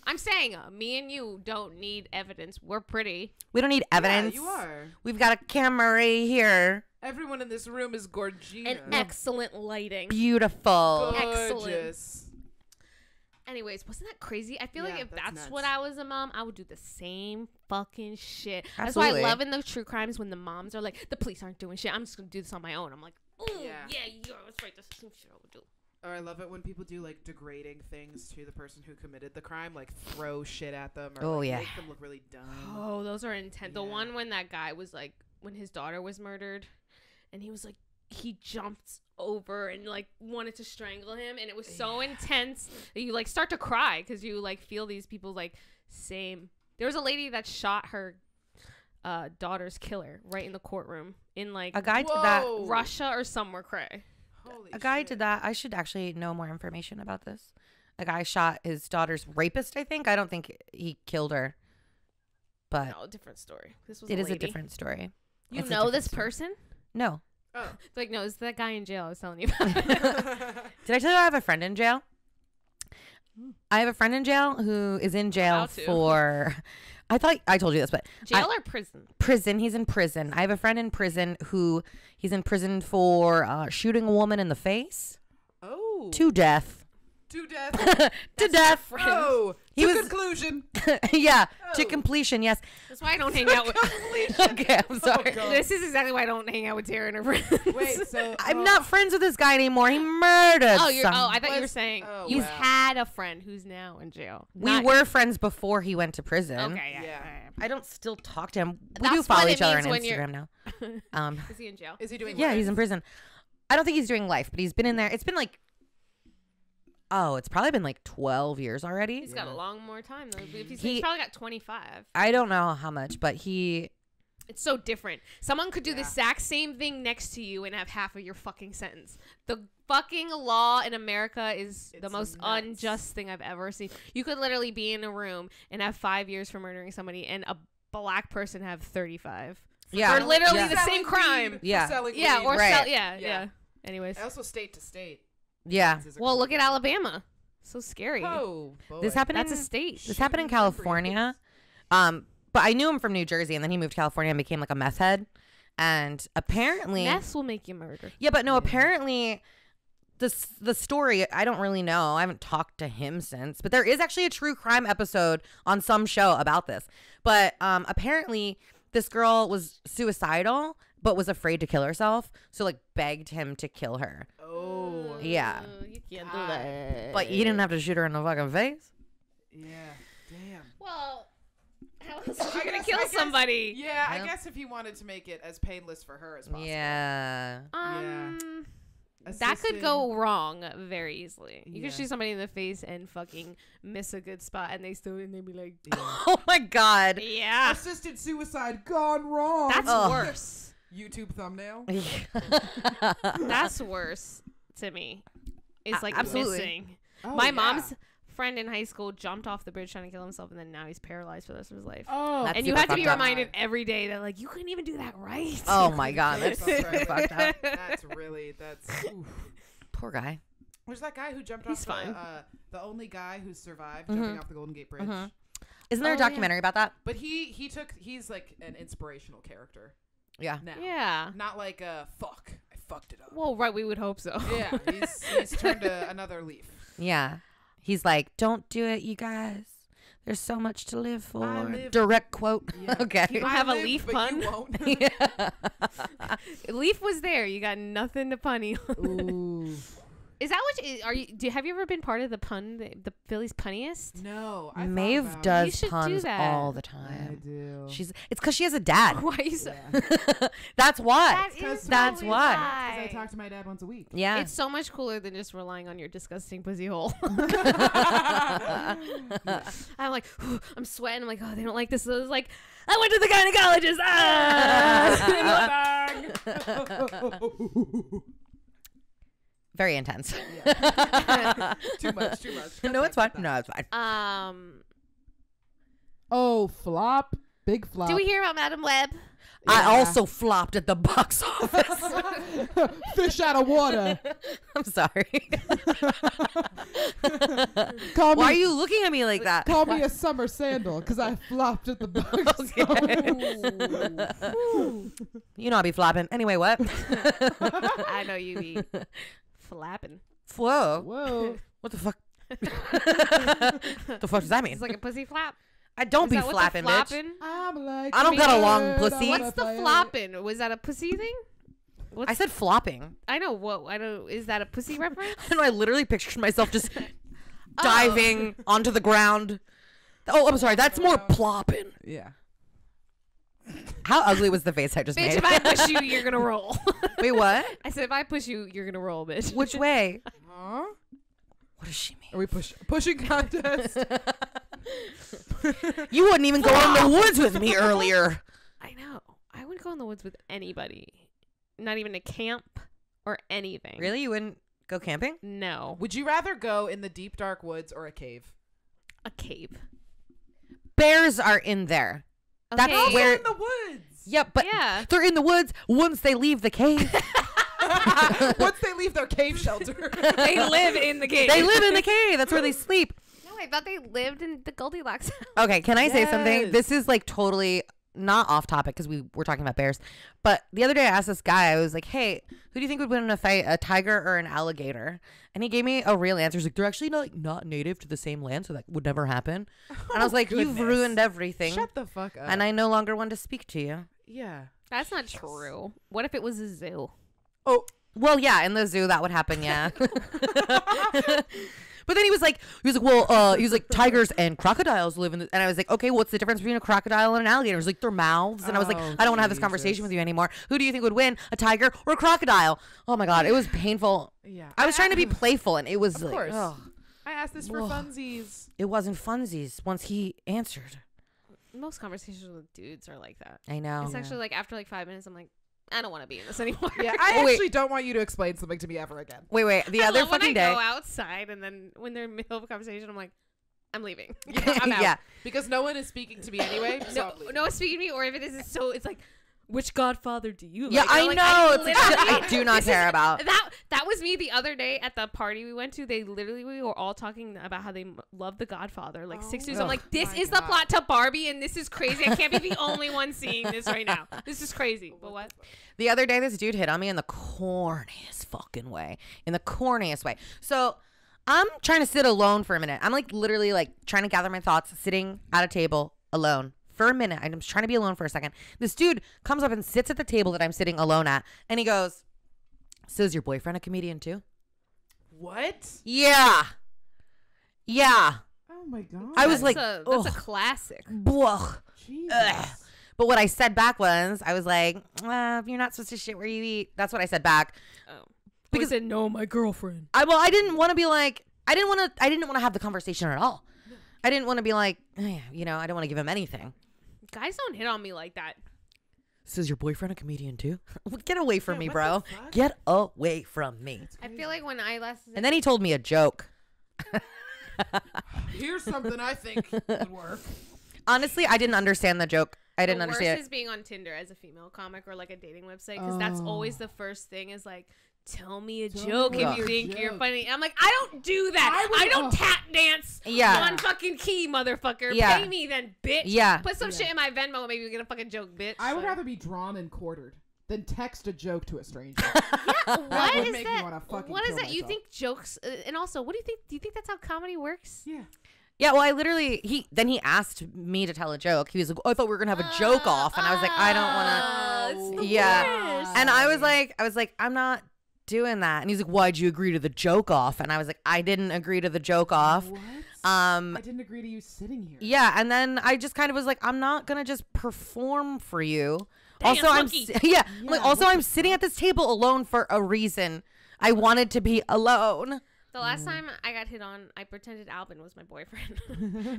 S1: I'm saying me and you don't need evidence. We're pretty.
S3: We don't need evidence.
S2: Yeah, you are.
S3: We've got a camera right here.
S2: Everyone in this room is gorgeous.
S1: And excellent lighting.
S3: Beautiful.
S1: Excellent. Anyways, wasn't that crazy? I feel like
S2: Yeah,
S1: if
S2: that's
S1: that's
S2: nuts.
S1: what I was a mom, I would do the same fucking shit. That's
S3: Absolutely.
S1: why I love in the true crimes when the moms are like, the police aren't doing shit. I'm just gonna do this on my own. I'm like, oh
S2: Yeah.
S1: yeah, that's right. That's the same shit I would do.
S2: Or I love it when people do like degrading things to the person who committed the crime, like throw shit at them or
S3: Oh,
S2: like,
S3: yeah.
S2: make them look really dumb.
S1: Oh, those are intense. The
S2: Yeah.
S1: one when that guy was like, when his daughter was murdered, and he was like, he jumped over and like wanted to strangle him, and it was so intense that you like start to cry because you like feel these people like same. There was a lady that shot her daughter's killer right in the courtroom in like
S3: A guy did that.
S2: Whoa.
S1: Russia or somewhere cray.
S2: Holy
S3: A guy
S2: shit.
S3: did that. I should actually know more information about this. A guy shot his daughter's rapist, I think. I don't think he killed her. But
S1: No, different story. This was
S3: it
S1: a
S3: is a
S1: lady.
S3: different story.
S1: You
S3: It's a
S1: know
S3: different
S1: this
S3: story.
S1: person?
S3: No.
S2: Oh.
S1: Like, no, it's that guy in jail I was telling you about.
S3: Did I tell you I have a friend in jail? I have a friend in jail who is in jail
S1: About to.
S3: for... I thought I told you this, but
S1: Jail or prison?
S3: prison. He's in prison. I have a friend in prison who he's in prison for shooting a woman in the face
S2: Oh.
S3: to death.
S2: To death.
S3: To death.
S2: Oh.
S3: He
S2: To
S3: was-
S2: conclusion.
S3: Yeah, to
S2: Oh.
S3: completion. Yes.
S1: That's why I don't hang out with.
S3: Okay, I'm sorry.
S2: God.
S1: This is exactly why I don't hang out with Tara and her friends.
S2: Wait, so
S3: I'm not friends with this guy anymore. He murdered.
S1: Oh, I thought you were
S2: Was-
S1: saying
S2: oh,
S1: you
S2: wow.
S1: had a friend who's now in jail.
S3: We
S1: Not-
S3: were friends before he went to prison.
S1: Okay, yeah.
S2: Yeah.
S3: I don't still talk to him. We
S1: That's
S3: do follow
S1: what it
S3: each other on
S1: means when you're-
S3: Instagram now.
S1: Is he in jail?
S2: Is he doing
S3: Yeah,
S2: life?
S3: he's in prison. I don't think he's doing life, but he's been in there. It's been like, it's probably been like 12 years already.
S1: He's got a long more time though. If he's
S3: He-
S1: probably got 25.
S3: I don't know how much, but
S1: It's so different. Someone could do the
S2: Yeah.
S1: exact same thing next to you and have half of your fucking sentence. The fucking law in America is the
S2: It's
S1: most
S2: nuts.
S1: unjust thing I've ever seen. You could literally be in a room and have 5 years for murdering somebody, and a black person have 35.
S3: yeah,
S1: For literally
S3: yeah.
S1: the same
S2: Selling
S1: crime.
S2: weed, for
S3: Yeah.
S2: selling
S1: Yeah,
S2: weed.
S1: or
S3: Right.
S1: yeah.
S2: Yeah.
S1: Anyways.
S2: Also state to state.
S3: Yeah.
S1: Well, look at Alabama. So scary.
S2: Oh, boy.
S3: This happened.
S1: That's a state.
S3: This happened in California. But I knew him from New Jersey, and then he moved to California and became like a meth head. And apparently,
S1: Mess will make you murder.
S3: yeah, but no, apparently, the story, I don't really know. I haven't talked to him since, but there is actually a true crime episode on some show about this. But apparently, this girl was suicidal, but was afraid to kill herself, so like begged him to kill her.
S2: Oh.
S3: Yeah,
S1: You can't do that.
S3: but you didn't have to shoot her in the fucking face.
S2: Yeah. Damn.
S1: Well, how else are you
S2: I
S1: gonna
S2: guess-
S1: kill
S2: I guess-
S1: somebody?
S2: Yeah, I
S3: Yep.
S2: guess if he wanted to make it as painless for her as possible.
S3: Yeah.
S1: That could go wrong very easily. You
S2: Yeah.
S1: could shoot somebody in the face and fucking miss a good spot, and they'd be like,
S3: Oh my god.
S1: "Yeah,
S2: Assisted suicide gone wrong.
S1: that's
S3: Ugh.
S1: worse.
S2: YouTube thumbnail.
S1: That's worse to me. It's like
S3: absolutely.
S1: missing.
S2: Oh,
S1: My
S2: yeah.
S1: mom's friend in high school jumped off the bridge trying to kill himself, and then now he's paralyzed for the rest of his life.
S2: Oh.
S3: That's
S1: and you
S3: super
S1: have to be
S3: fucked up.
S1: reminded every day that like you couldn't even do that right.
S3: Oh my god, that's
S2: That's
S3: super
S2: right.
S3: fucked up.
S2: That's really oof.
S3: Poor guy.
S2: There's that guy who jumped
S1: He's
S2: off
S1: fine.
S2: the only guy who survived
S3: Mhm.
S2: jumping off the Golden Gate Bridge.
S3: Mhm. Isn't there a
S1: Oh, yeah.
S3: documentary about that?
S2: But he's like an inspirational character
S3: Yeah.
S2: now.
S1: Yeah.
S2: Not like fuck, I fucked it up.
S1: Well, right. We would hope so.
S2: Yeah, he's turned another leaf.
S3: Yeah. He's like, don't do it, you guys. There's so much to live for.
S2: live-
S3: Direct quote.
S2: Yeah.
S3: Okay.
S1: You don't have a
S2: live,
S1: leaf
S2: but
S1: pun?
S2: You won't.
S3: Yeah.
S1: Leaf was there. You got nothing to punny.
S2: Ooh.
S1: Is that what? Are you? Have you ever been part of the the Philly's punniest?
S2: No, I
S3: Maeve
S2: thought about
S3: does
S1: You should do
S3: puns
S1: that.
S3: all the
S2: it. I
S3: time.
S2: do.
S3: It's because she has a dad.
S1: Why you so?
S2: Yeah.
S3: That's why.
S1: That
S2: That's
S1: is
S3: That's
S1: probably
S3: why.
S2: Because I talk to my dad once a week.
S3: Yeah.
S1: It's so much cooler than just relying on your disgusting pussy hole. I'm like, I'm sweating. I'm like, oh, they don't like this. So it's like, I went to the gynecologist. Ah!
S3: Very intense.
S2: Too much.
S3: No, it's fine. No, it's fine.
S2: Oh, flop. Big flop.
S1: Do we hear about Madam Web?
S3: I also flopped at the box office.
S2: Fish out of water.
S3: I'm sorry.
S2: Call
S3: Why are
S2: me,
S3: you looking at me like that?
S2: call me a summer sandal because I flopped at the box.
S3: You know I'll be flopping. Anyway, what?
S1: I know you be flapping.
S3: Whoa.
S2: Whoa.
S3: What the fuck? The fuck does that mean?
S1: It's like a pussy flap.
S3: I don't
S1: Is
S3: be
S1: that what the
S3: flapping, bitch.
S1: flopping?
S2: I'm like
S3: I don't got a long
S2: bird
S3: pussy.
S2: on
S1: What's
S2: a
S1: the
S2: fire.
S1: flopping? Was that a pussy thing?
S3: I said flopping.
S1: I know what. I don't. Is that a pussy reference?
S3: And I literally pictured myself just diving onto the ground. Oh, I'm sorry. That's more plopping.
S2: Yeah.
S3: How ugly was the face I just
S1: Bitch,
S3: made?
S1: if I push you, you're gonna roll.
S3: Wait, what?
S1: I said if I push you, you're gonna roll, bitch.
S3: Which way?
S2: Huh?
S3: What does she mean?
S2: Are we pushing contest?
S3: You wouldn't even go in the woods with me earlier.
S1: I know. I wouldn't go in the woods with anybody. Not even a camp or anything.
S3: Really? You wouldn't go camping?
S1: No.
S2: Would you rather go in the deep dark woods or a cave?
S1: A cave.
S3: Bears are in there. That's
S1: Okay.
S3: where.
S2: in the woods.
S3: Yep, but
S1: Yeah.
S3: they're in the woods once they leave the cave.
S2: Once they leave their cave shelter.
S1: They live in the cave.
S3: They live in the cave. That's where they sleep.
S1: No, I thought they lived in the Goldilocks house.
S3: Okay, can I say something?
S2: Yes.
S3: This is like totally not off topic because we were talking about bears. But the other day I asked this guy, I was like, hey, who do you think would win in a fight, a tiger or an alligator? And he gave me a real answer. He's like, they're actually not native to the same land, so that would never happen. And I was like, you've
S2: goodness.
S3: ruined everything.
S2: Shut the fuck up.
S3: And I no longer want to speak to you.
S2: Yeah.
S1: That's not true. What if it was a zoo?
S2: Oh.
S3: Well, yeah, in the zoo that would happen, yeah. But then he was like, well, he was like, tigers and crocodiles live in the, and I was like, okay, what's the difference between a crocodile and an alligator? He was like, they're mouths. And I was like,
S2: Oh,
S3: I don't want to have this
S2: Jesus.
S3: conversation with you anymore. Who do you think would win, a tiger or a crocodile? Oh my God, it was painful.
S2: Yeah.
S3: I was trying to be playful, and it was
S2: Of
S3: like,
S2: course.
S3: ugh.
S2: I asked this for
S3: Ugh.
S2: funsies.
S3: It wasn't funsies once he answered.
S1: Most conversations with dudes are like that.
S3: I know.
S1: It's actually like after like 5 minutes, I'm like, I don't want to be in this anymore.
S2: Yeah, I
S3: Oh, wait.
S2: actually don't want you to explain something to me ever again.
S3: Wait. The
S1: I
S3: other
S1: love when
S3: fucking
S1: I
S3: day.
S1: go outside and then when they're in the middle of a conversation, I'm like, I'm leaving. I'm out.
S3: Yeah.
S2: Because no one is speaking to me anyway. So
S1: No,
S2: I'm leaving.
S1: no one's speaking to me, or if it is, it's like, which Godfather do you like?
S3: Yeah, I
S1: Like,
S3: know. I do not care about.
S1: That was me the other day at the party we went to. We were all talking about how they love The Godfather, like 60s. I'm like, this is the plot to Barbie, and this is crazy. I can't be the only one seeing this right now. This is crazy. But what?
S3: The other day, this dude hit on me in the corniest fucking way. In the corniest way. So I'm trying to sit alone for a minute. I'm like literally like trying to gather my thoughts, sitting at a table alone for a minute. I'm just trying to be alone for a second. This dude comes up and sits at the table that I'm sitting alone at, and he goes, "So is your boyfriend a comedian too?"
S2: What?
S3: Yeah. Yeah.
S2: Oh my god.
S3: I was like,
S1: that's a classic.
S3: Ugh.
S2: Jesus.
S3: Ugh. But what I said back was, I was like, "You're not supposed to shit where you eat." That's what I said back.
S1: Oh.
S3: Because
S1: I said, no, my girlfriend.
S3: I didn't want to be like, I didn't want to have the conversation at all. I didn't want to be like, I don't want to give him anything.
S1: Guys don't hit on me like that.
S3: So is your boyfriend a comedian too? Get away from me,
S2: what
S3: bro.
S2: the fuck?
S3: Get away from me.
S1: I feel like when I last...
S3: And then he told me a joke.
S2: Here's something I think would work.
S3: Honestly, I didn't understand the joke. I didn't understand
S1: worst is being on Tinder as a female comic or like a dating website, because that's always the first thing is like, tell me a joke
S2: me
S1: if you
S2: a
S1: think you're
S2: joke.
S1: funny. I'm like, I don't do that. I don't tap dance on fucking key, motherfucker.
S3: Yeah.
S1: Pay me then, bitch.
S3: Yeah.
S1: Put some shit in my Venmo, maybe we get a fucking joke, bitch.
S2: I would rather be drawn and quartered than text a joke to a stranger.
S1: What
S2: would
S1: is
S2: make me
S1: that?
S2: wanna fucking
S1: What is
S2: kill
S1: that? You
S2: myself.
S1: think jokes? And also, what do you think? Do you think that's how comedy works?
S2: Yeah.
S3: Yeah, well, I literally, he asked me to tell a joke. He was like, "Oh, I thought we were going to have a joke off." And I was like, I don't want to. Yeah.
S1: Worst.
S3: And I was like, I'm not doing that. And he's like, "Why'd you agree to the joke off?" And I was like, I didn't agree to the joke off.
S2: What?
S3: I
S2: didn't agree to you sitting here.
S3: Yeah. And then I just kind of was like, I'm not going to just perform for you.
S1: Dance
S3: Also,
S1: monkey.
S3: I'm sitting at this table alone for a reason. I wanted to be alone.
S1: The last time I got hit on, I pretended Albin was my boyfriend.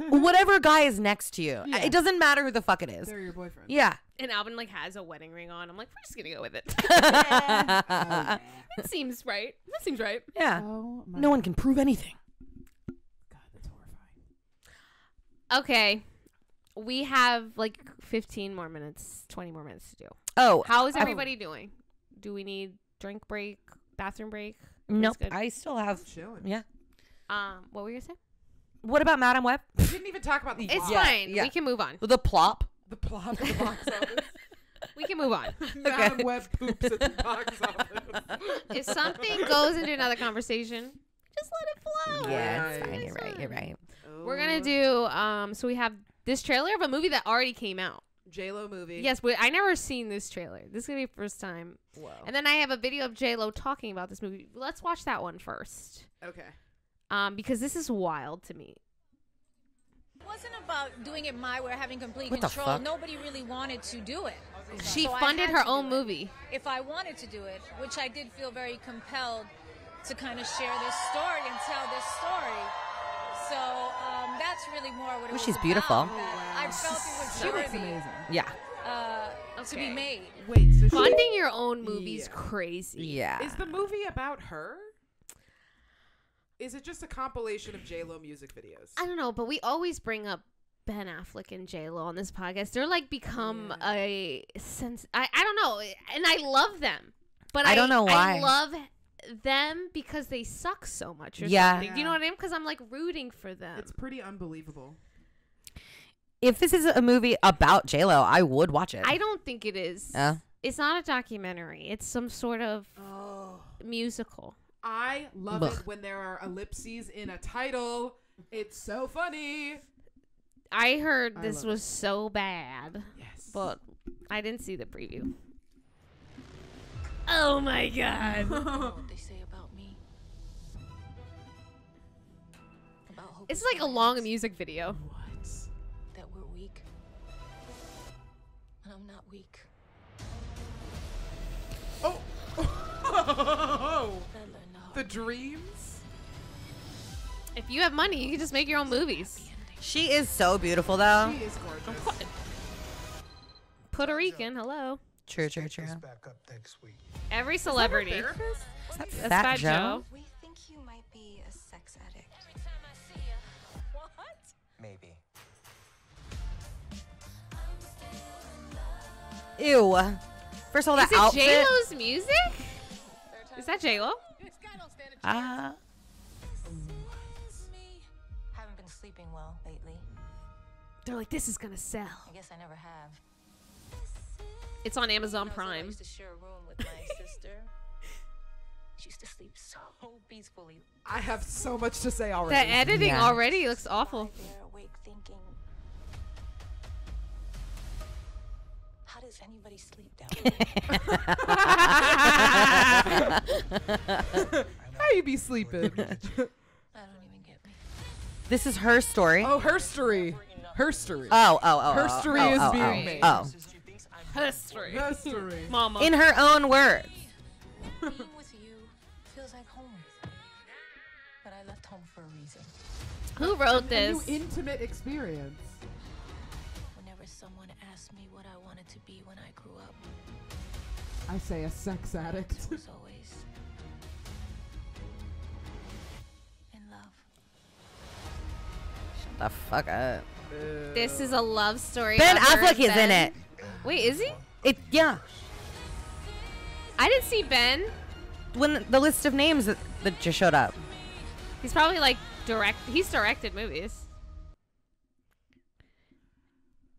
S3: Whatever guy is next to you.
S2: Yeah.
S3: It doesn't matter who the fuck it is.
S2: They're your boyfriend.
S3: Yeah.
S1: And Albin like has a wedding ring on. I'm like, we're just gonna go with it.
S2: Yeah.
S1: It seems right. That seems right.
S3: Yeah.
S2: Oh my
S3: No one can prove anything.
S2: God, that's horrifying.
S1: Okay. We have like 15 more minutes, 20 more minutes to do.
S3: Oh.
S1: How is everybody doing? Do we need drink break, bathroom break?
S3: Nope.
S1: Good?
S3: I still have.
S2: Chilling.
S3: Yeah.
S1: What were you gonna say?
S3: What about Madam Web?
S2: We didn't even talk about the
S1: It's
S2: plot.
S1: fine.
S3: yeah.
S1: We can move on.
S3: The plop.
S2: The plot of the box office.
S1: We can move on.
S2: Madam Web poops at the box office.
S1: If something goes into another conversation, just let it flow.
S3: Yeah, it's
S2: Right.
S3: fine. You're right. You're right.
S1: We're gonna do. So we have this trailer of a movie that already came out.
S2: J-Lo movie.
S1: Yes, I never seen this trailer. This is gonna be the first time.
S2: Whoa.
S1: And then I have a video of J-Lo talking about this movie. Let's watch that one first.
S2: Okay.
S1: Because this is wild to me.
S6: It wasn't about doing it my way or having complete
S3: What the
S6: control.
S3: fuck?
S6: Nobody really wanted to do it.
S1: She
S6: So I
S1: funded
S6: had
S1: her
S6: to
S1: own
S6: do it.
S1: movie.
S6: If I wanted to do it, which I did feel very compelled to kind of share this story and tell this story. So that's really more what it was
S3: she's
S6: about,
S3: beautiful.
S6: that I felt it was
S2: She looks
S6: worthy
S2: amazing.
S3: Yeah.
S6: to be
S1: Okay.
S6: made.
S2: Wait, so
S1: Funding your own movie's
S2: Yeah.
S1: crazy.
S3: Yeah.
S2: is the movie about her? Is it just a compilation of J-Lo music videos?
S1: I don't know, but we always bring up Ben Affleck and J-Lo on this podcast. They're like become a sense. I don't know, and I love them, but
S3: I don't know why.
S1: I love them because they suck so much. Or
S3: Yeah.
S1: something. Do you know what I mean? Because I'm like rooting for them.
S2: It's pretty unbelievable.
S3: If this is a movie about J-Lo, I would watch it.
S1: I don't think it is. It's not a documentary. It's some sort of musical.
S2: I love it when there are ellipses in a title. It's so funny.
S1: I heard
S2: I
S1: this
S2: love
S1: was so bad,
S2: Yes.
S1: but I didn't see the preview. Oh my god.
S6: What they say about me. About hope
S1: It's
S6: is
S1: like a
S6: blind,
S1: long music video.
S2: What?
S6: that we're weak. And I'm not weak.
S2: Oh.
S6: I learned the hard
S2: The dreams?
S1: If you have money, you can just make your own movies.
S3: She is so beautiful, though.
S2: She is gorgeous.
S1: Puerto Rican, hello.
S3: True, true, true.
S7: Back up next week.
S1: Every celebrity.
S2: Therapist?
S1: That's
S3: Fat
S1: Fat
S3: Joe?
S1: Joe.
S8: We think you might be a sex addict.
S7: Maybe.
S3: Ew. First of all, that
S1: Is it
S3: outfit.
S1: J-Lo's music? Is that J-Lo?
S8: Haven't been sleeping well lately.
S1: They're like, this is gonna sell.
S8: I guess I never have.
S1: It's on Amazon
S8: I
S1: Prime.
S8: used to share a room with my sister. She used to sleep so peacefully.
S2: I have so much to say already.
S1: The editing
S3: Yeah.
S1: already looks awful.
S8: They're awake thinking, how does anybody sleep down here?
S2: How you be sleeping?
S8: I don't even get me.
S3: This is her story.
S2: Oh, her story. Her story.
S3: Oh.
S2: Her story is being made.
S3: Oh.
S1: History.
S2: Her story.
S1: Mama.
S3: In her own words.
S8: Being with you feels like home. But I left home for a reason.
S1: Who wrote
S2: A
S1: this?
S2: new intimate experience.
S8: Whenever someone asked me what I wanted to be when I grew up,
S2: I say a sex addict.
S8: it was always in love.
S3: Shut the fuck up.
S1: This is a love story.
S3: Ben
S1: about her
S3: Affleck
S1: and
S3: is in
S1: Ben.
S3: it.
S1: Wait, is he?
S3: Yeah.
S1: I didn't see Ben.
S3: When the list of names that just showed up.
S1: He's probably like he's directed movies.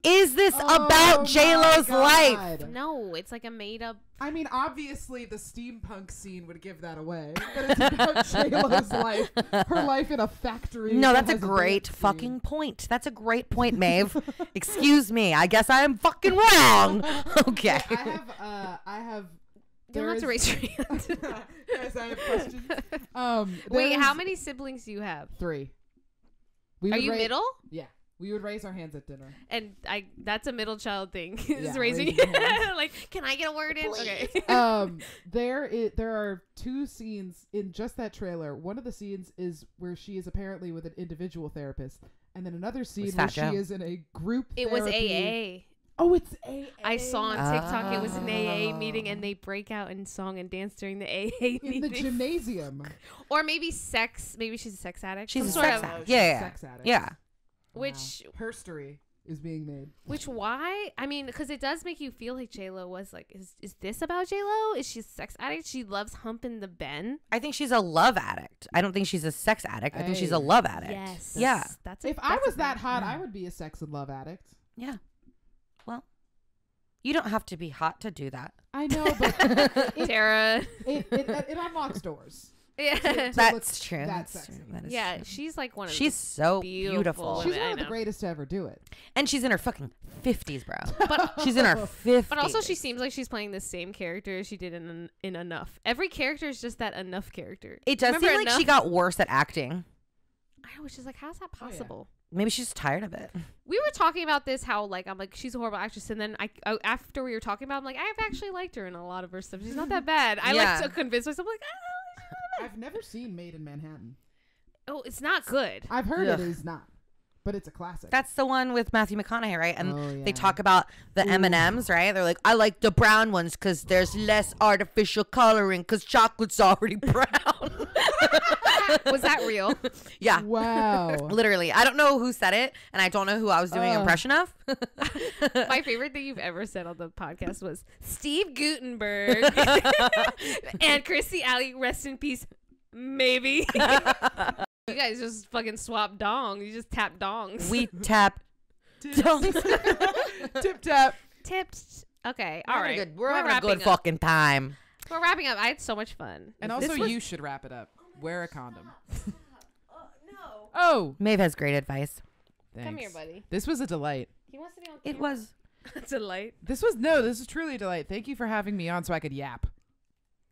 S3: Is this
S2: Oh
S3: about
S2: my
S3: J-Lo's life?
S2: God.
S1: No, it's like a made up.
S2: I mean, obviously the steampunk scene would give that away, but it's about J-Lo's life, her life in a factory.
S3: No,
S2: that
S3: that's a
S2: has
S3: great
S2: dance
S3: fucking
S2: scene.
S3: point. That's a great point, Maeve. Excuse me. I guess I am fucking wrong. Okay.
S2: I have.
S1: You don't have to raise your hand.
S2: Guys, I have questions.
S1: Wait,
S2: there's
S1: how many siblings do you have?
S2: 3.
S1: Are you middle?
S2: Yeah, we would raise our hands at dinner.
S1: And that's a middle child thing. Is
S2: Yeah,
S1: raising
S2: raising your hands.
S1: like, can I get a word in? Okay.
S2: There are 2 scenes in just that trailer. One of the scenes is where she is apparently with an individual therapist, and then another scene where
S3: Fat
S2: she
S3: Joe.
S2: is in a group.
S1: It was
S2: therapy.
S1: AA.
S2: Oh, it's AA.
S1: I saw on TikTok it was an AA meeting and they break out in song and dance during the AA
S2: in the
S1: meeting.
S2: gymnasium.
S1: Or maybe sex. Maybe she's a sex addict.
S3: She's a
S1: Some sort
S3: sex
S1: of-
S3: addict.
S2: She's a
S3: Yeah.
S2: sex addict.
S3: Yeah.
S1: Which,
S2: Wow. Her story is being made.
S1: why? I mean, because it does make you feel like J-Lo was like, is this about J-Lo? Is she a sex addict? She loves humping the Ben?
S3: I think she's a love addict. I don't think she's a sex addict. I think she's a
S2: Hey.
S3: love addict.
S1: Yes.
S3: Yeah.
S1: That's
S2: If I was that hot, I would be a sex and love addict.
S3: Yeah. Well, you don't have to be hot to do that.
S2: I know, but
S1: Tara.
S2: it unlocks doors.
S1: Yeah.
S3: That's true.
S2: that
S3: That's
S2: sexy.
S3: true. That is
S1: Yeah,
S3: true.
S1: she's like one of
S3: She's so beautiful.
S1: women.
S2: She's
S1: I
S2: one of the
S1: know.
S2: greatest to ever do it.
S3: And she's in her fucking 50s, bro.
S1: But
S3: She's in her 50s.
S1: But also, she seems like she's playing the same character as she did in Enough. Every character is just that Enough character.
S3: It does
S1: Remember
S3: seem like she
S1: Enough?
S3: got worse at acting.
S1: I was just like, how's that possible?
S3: Maybe she's tired of it.
S1: We were talking about this, how like I'm like she's a horrible actress, and then I after we were talking about, it, I'm like I've actually liked her in a lot of her stuff. She's not that bad. I
S3: Yeah.
S1: like to convince myself like, she's not bad.
S2: I've never seen Made in Manhattan.
S1: Oh, it's not good.
S2: I've heard
S3: Ugh.
S2: it is not, but it's a classic.
S3: That's the one with Matthew McConaughey, right? And
S2: Oh, yeah.
S3: they talk about the M&Ms, right? They're like, I like the brown ones because there's less artificial coloring because chocolate's already brown.
S1: Was that real?
S3: Yeah.
S2: Wow.
S3: Literally. I don't know who said it, and I don't know who I was doing an impression of.
S1: My favorite thing you've ever said on the podcast was Steve Gutenberg and Chrissy Alley, rest in peace, maybe. You guys just fucking swap dongs. You just tap dongs.
S3: We tap.
S2: Tip tap.
S1: Tips. Okay. All right.
S3: We're having a
S1: wrapping
S3: good
S1: up.
S3: fucking time.
S1: We're wrapping up. I had so much fun.
S2: And
S1: This
S2: also,
S1: was-
S2: you should wrap it up. Wear a condom. Oh,
S3: Maeve has great advice.
S2: thanks.
S1: Come here, buddy.
S2: This was a delight.
S1: He wants to be on
S3: It
S1: camera.
S3: was.
S1: It's a light.
S2: This is truly a delight. Thank you for having me on so I could yap.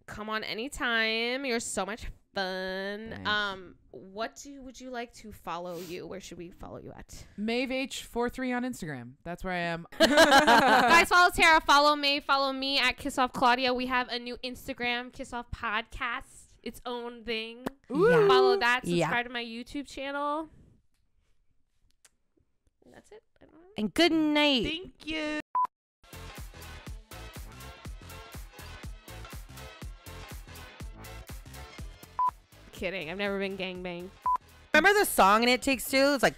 S1: Come on anytime. You're so much fun.
S2: Thanks.
S1: Would you like to follow you? Where should we follow you at?
S2: MaveH43 on Instagram. That's where I am.
S1: Guys, follow Tara, follow me, follow me at Kiss Off Claudia. We have a new Instagram, Kiss Off Podcast, its own thing.
S3: Yeah.
S1: Follow that.
S3: Yeah.
S1: Subscribe to my YouTube channel. And that's it. I don't know.
S3: And good night.
S2: Thank you.
S1: Kidding. I've never been gangbanged.
S3: Remember the song in It Takes Two? It's like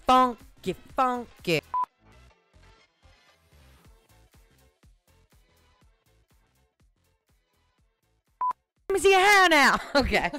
S3: funky, funky. Let me see your hair now. Okay.